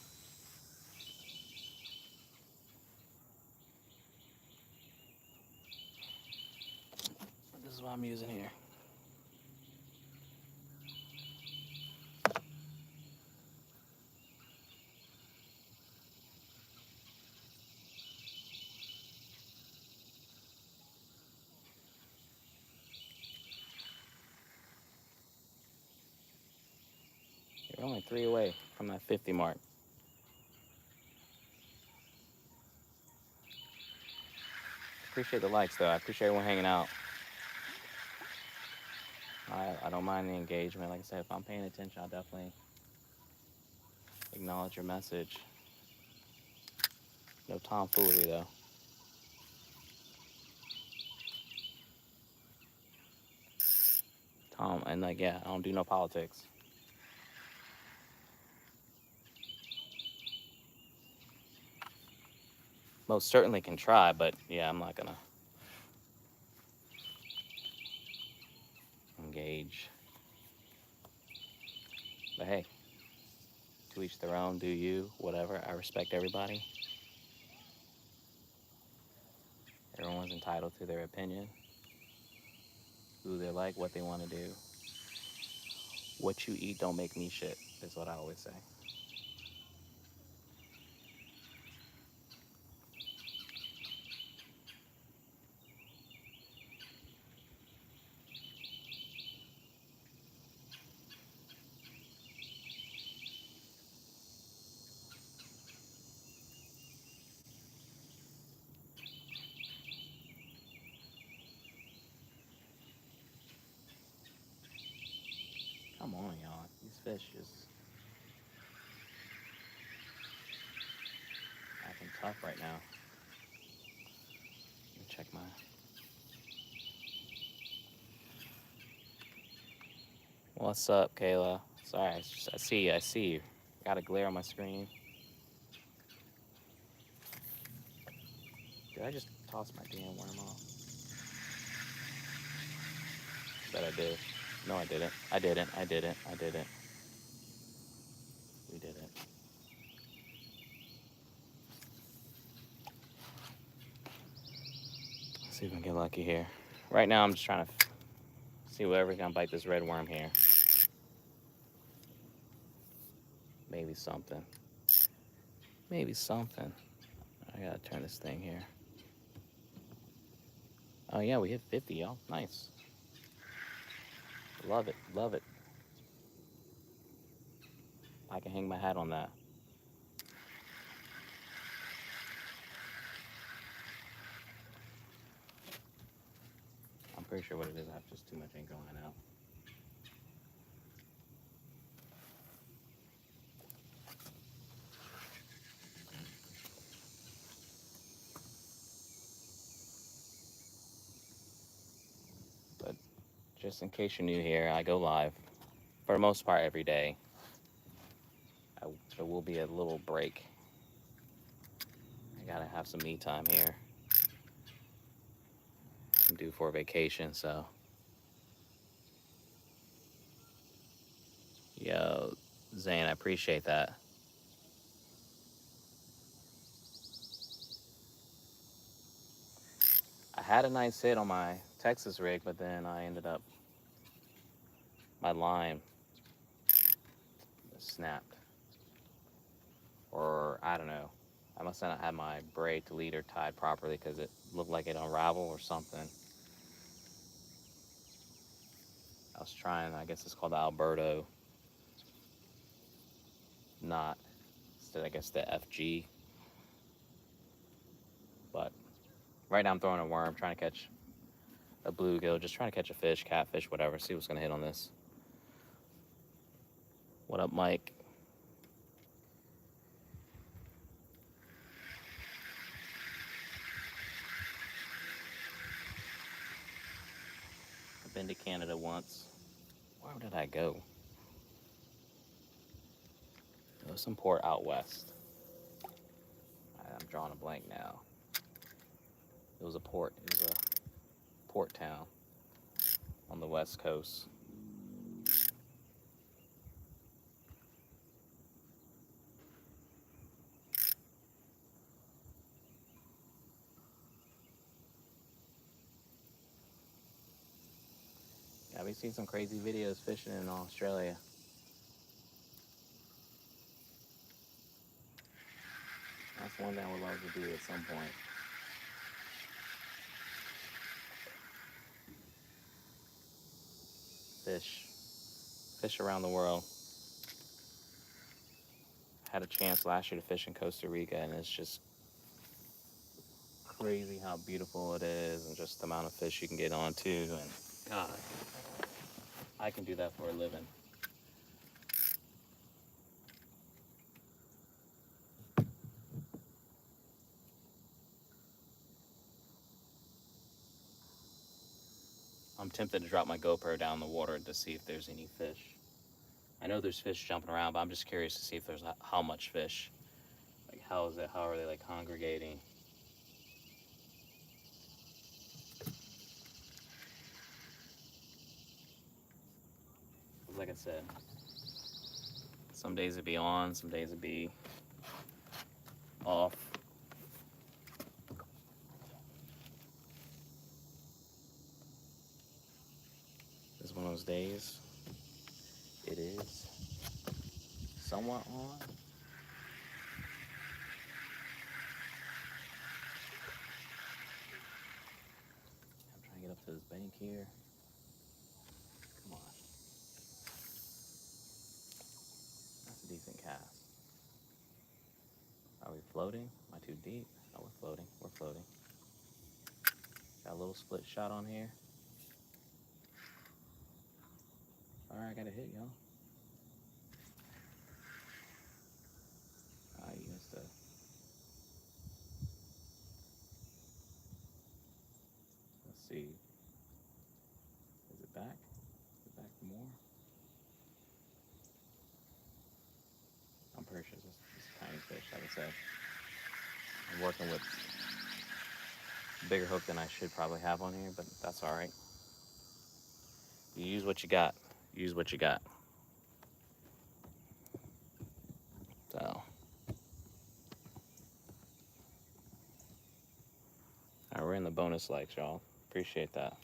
This is what I'm using here. You're only 3 away from that 50 mark. Appreciate the likes though. I appreciate everyone hanging out. I don't mind the engagement. Like I said, if I'm paying attention, I'll definitely acknowledge your message. No tomfoolery though. And like, yeah, I don't do no politics. Most certainly can try, but yeah, I'm not gonna engage. But hey, to each their own, do you, whatever. I respect everybody. Everyone's entitled to their opinion, who they like, what they want to do. What you eat don't make me shit, is what I always say. Come on, y'all. These fish just acting tough right now. Let me check my... What's up, Kayla? Sorry, I see you. Got a glare on my screen. Did I just toss my damn worm off? Bet I did. No, I didn't. I didn't. We didn't. Let's see if we can get lucky here. Right now, I'm just trying to see whatever's gonna bite this red worm here. Maybe something. Maybe something. I gotta turn this thing here. Oh yeah, we hit 50, y'all. Nice. Love it. Love it. I can hang my hat on that. I'm pretty sure what it is. I have just too much ink going out. But just in case you're new here, I go live for the most part every day. There will be a little break. I gotta have some me time here. I'm due for a vacation, so. Yo, Zane, I appreciate that. I had a nice hit on my Texas rig, but then I ended up, my line snapped. Or, I don't know. I must not have my braid to leader tied properly because it looked like it unraveled or something. I was trying, I guess it's called the Alberto knot. Instead, I guess the FG. But right now I'm throwing a worm, trying to catch a bluegill, just trying to catch a fish, catfish, whatever, see what's gonna hit on this. What up, Mike? I've been to Canada once. Where did I go? It was some port out west. I'm drawing a blank now. It was a port. It was a port town on the west coast. Yeah, we've seen some crazy videos fishing in Australia. That's one thing I would love to do at some point. Fish around the world. Had a chance last year to fish in Costa Rica, and it's just crazy how beautiful it is and just the amount of fish you can get on too. And God, I can do that for a living. tempted to drop my GoPro down the water to see if there's any fish. I know there's fish jumping around, but I'm just curious to see if there's how much fish. Like, how is it? How are they like congregating? Like I said, some days it'd be on, some days it'd be off. This is one of those days. It is somewhat on. I'm trying to get up to this bank here. Come on. That's a decent cast. Are we floating? Am I too deep? No, we're floating. We're floating. Got a little split shot on here. Alright, I got a hit, y'all. You missed it. Let's see. Is it back? Is it back for more? I'm pretty sure this is a tiny fish, like I said. I'm working with a bigger hook than I should probably have on here, but that's alright. You use what you got. Use what you got. So. Alright, we're in the bonus likes, y'all. Appreciate that.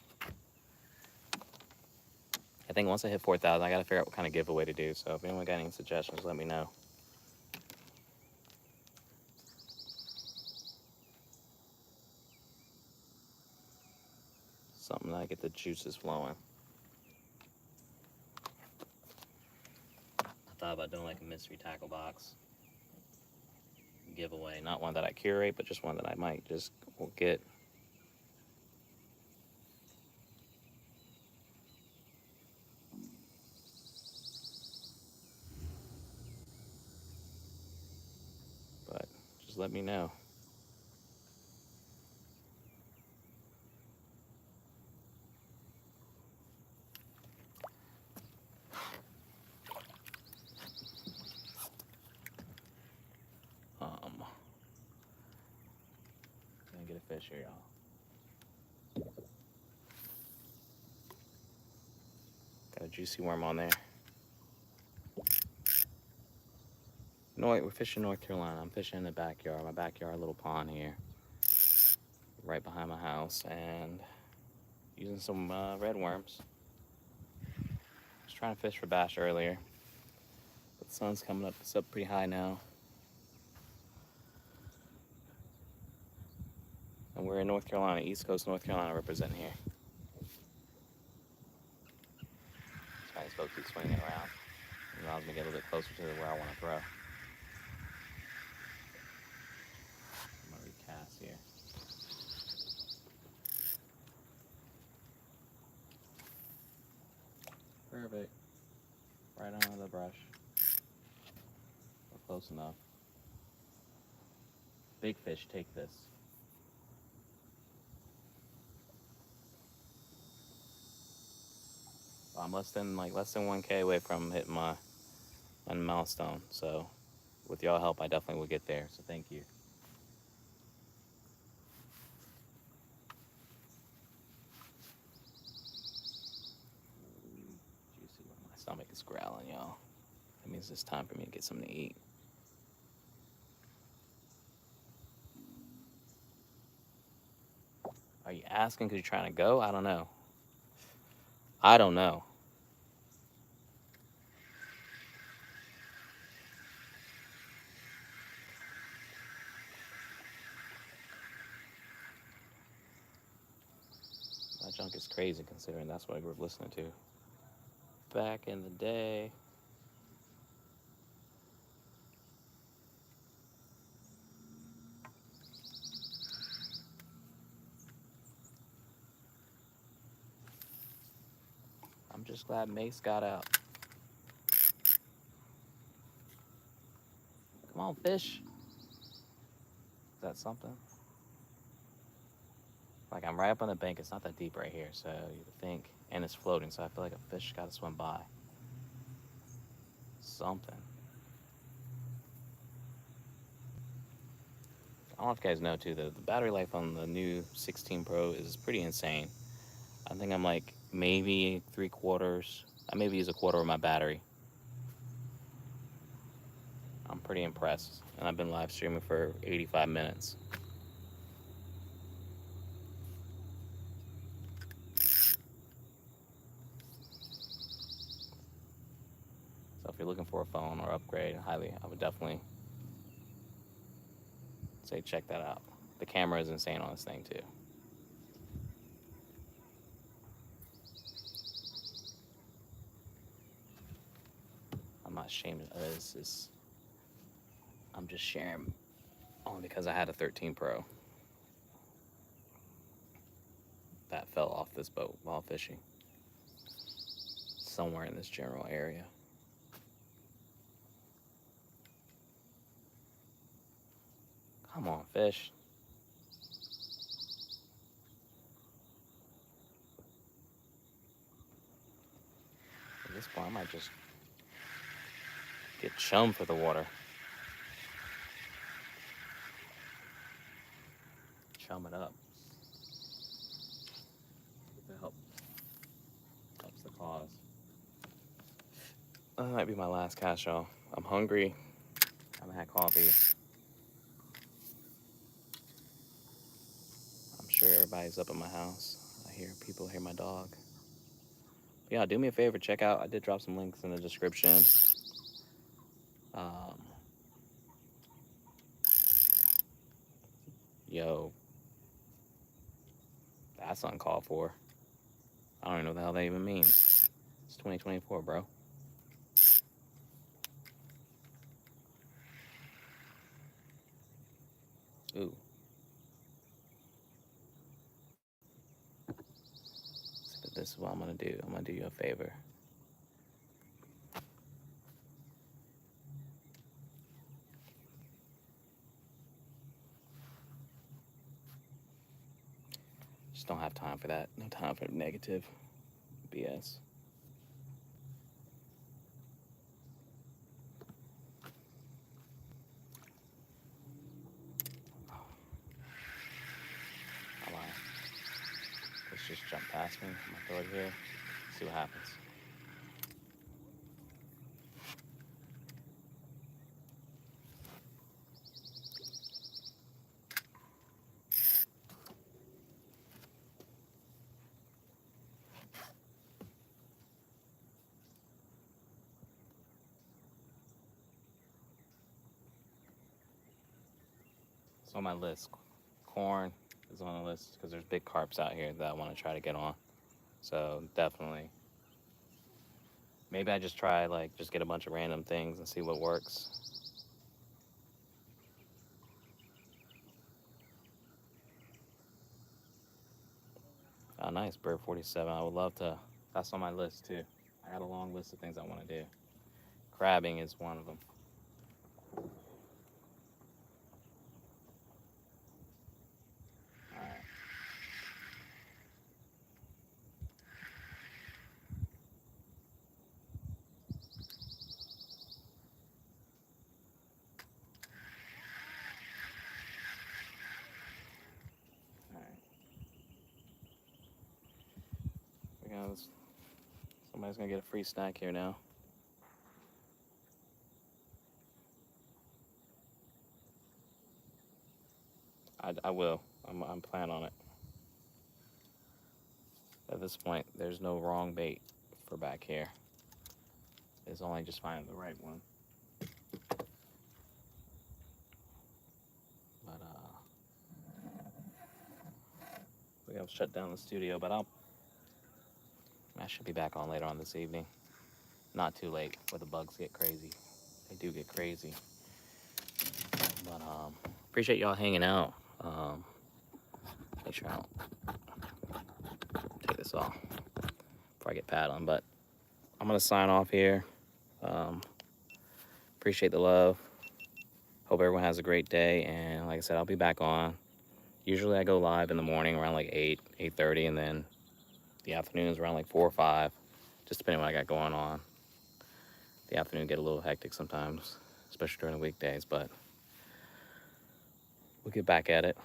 I think once I hit 4,000, I gotta figure out what kind of giveaway to do. So if anyone got any suggestions, let me know. Something that I get the juices flowing. I thought about doing like a mystery tackle box giveaway. Not one that I curate, but just one that I might just get. But just let me know. Gonna get a fish here, y'all. Got a juicy worm on there. No, wait, we're fishing North Carolina. I'm fishing in the backyard. My backyard, little pond here, right behind my house, and using some red worms. Was trying to fish for bass earlier, but the sun's coming up. It's up pretty high now. And we're in North Carolina, East Coast North Carolina, representing here. Trying to boat keep swinging around. It allows me to get a little bit closer to where I want to throw. I'm gonna recast here. Perfect. Right on the brush. We're close enough. Big fish, take this. I'm less than 1K away from hitting my milestone. So with y'all help, I definitely will get there. So thank you. Juicy when my stomach is growling, y'all. That means it's time for me to get something to eat. Are you asking because you're trying to go? I don't know. I don't know. That junk is crazy considering that's what I grew up listening to back in the day. I'm just glad Mace got out. Come on, fish. Is that something? Like, I'm right up on the bank. It's not that deep right here, so you would think. And it's floating, so I feel like a fish got to swim by. Something. I don't know if you guys know, too, the battery life on the new 16 Pro is pretty insane. I think I'm like maybe 3/4. I maybe use 1/4 of my battery. I'm pretty impressed. And I've been live streaming for 85 minutes. So if you're looking for a phone or upgrade, I would definitely say check that out. The camera is insane on this thing too. I'm not ashamed of this. I'm just sharing only because I had a 13 Pro that fell off this boat while fishing somewhere in this general area. Come on, fish. At this point, I might just get chum for the water. Chum it up. It helps the cause. That might be my last cast, y'all. I'm hungry. I haven't had coffee. I'm sure everybody's up at my house. I hear my dog. But yeah, do me a favor, check out. I did drop some links in the description. Yo, that's uncalled for. I don't even know what the hell that even means. It's 2024, bro. Ooh. But this is what I'm gonna do. I'm gonna do you a favor. Just don't have time for that. No time for negative BS. I'm lying. Let's just jump past me. I'm gonna throw it here. See what happens. It's on my list. Corn is on the list because there's big carps out here that I want to try to get on. So definitely. Maybe I just try just get a bunch of random things and see what works. Oh, nice, Bird 47. I would love to. That's on my list too. I got a long list of things I want to do. Crabbing is one of them. Somebody's gonna get a free snack here now. I will. I'm planning on it. At this point, there's no wrong bait for back here. It's only just finding the right one. But we gotta shut down the studio. But I should be back on later on this evening. Not too late, where the bugs get crazy. They do get crazy. But appreciate y'all hanging out. Make sure I don't take this off before I get paddling. But I'm gonna sign off here. Appreciate the love. Hope everyone has a great day. And like I said, I'll be back on Usually I go live in the morning around like 8, 8:30, and then the afternoons around like 4 or 5, just depending on what I got going on. The afternoon get a little hectic sometimes, especially during the weekdays, but we'll get back at it.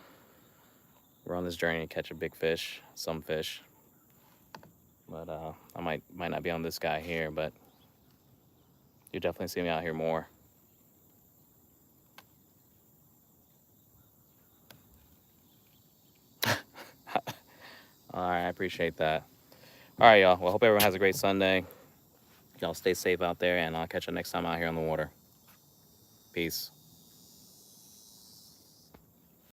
We're on this journey to catch a big fish, some fish. But I might not be on this guy here, but you'll definitely see me out here more. All right, I appreciate that. All right, y'all. Well, hope everyone has a great Sunday. Y'all stay safe out there, and I'll catch you next time out here on the water. Peace.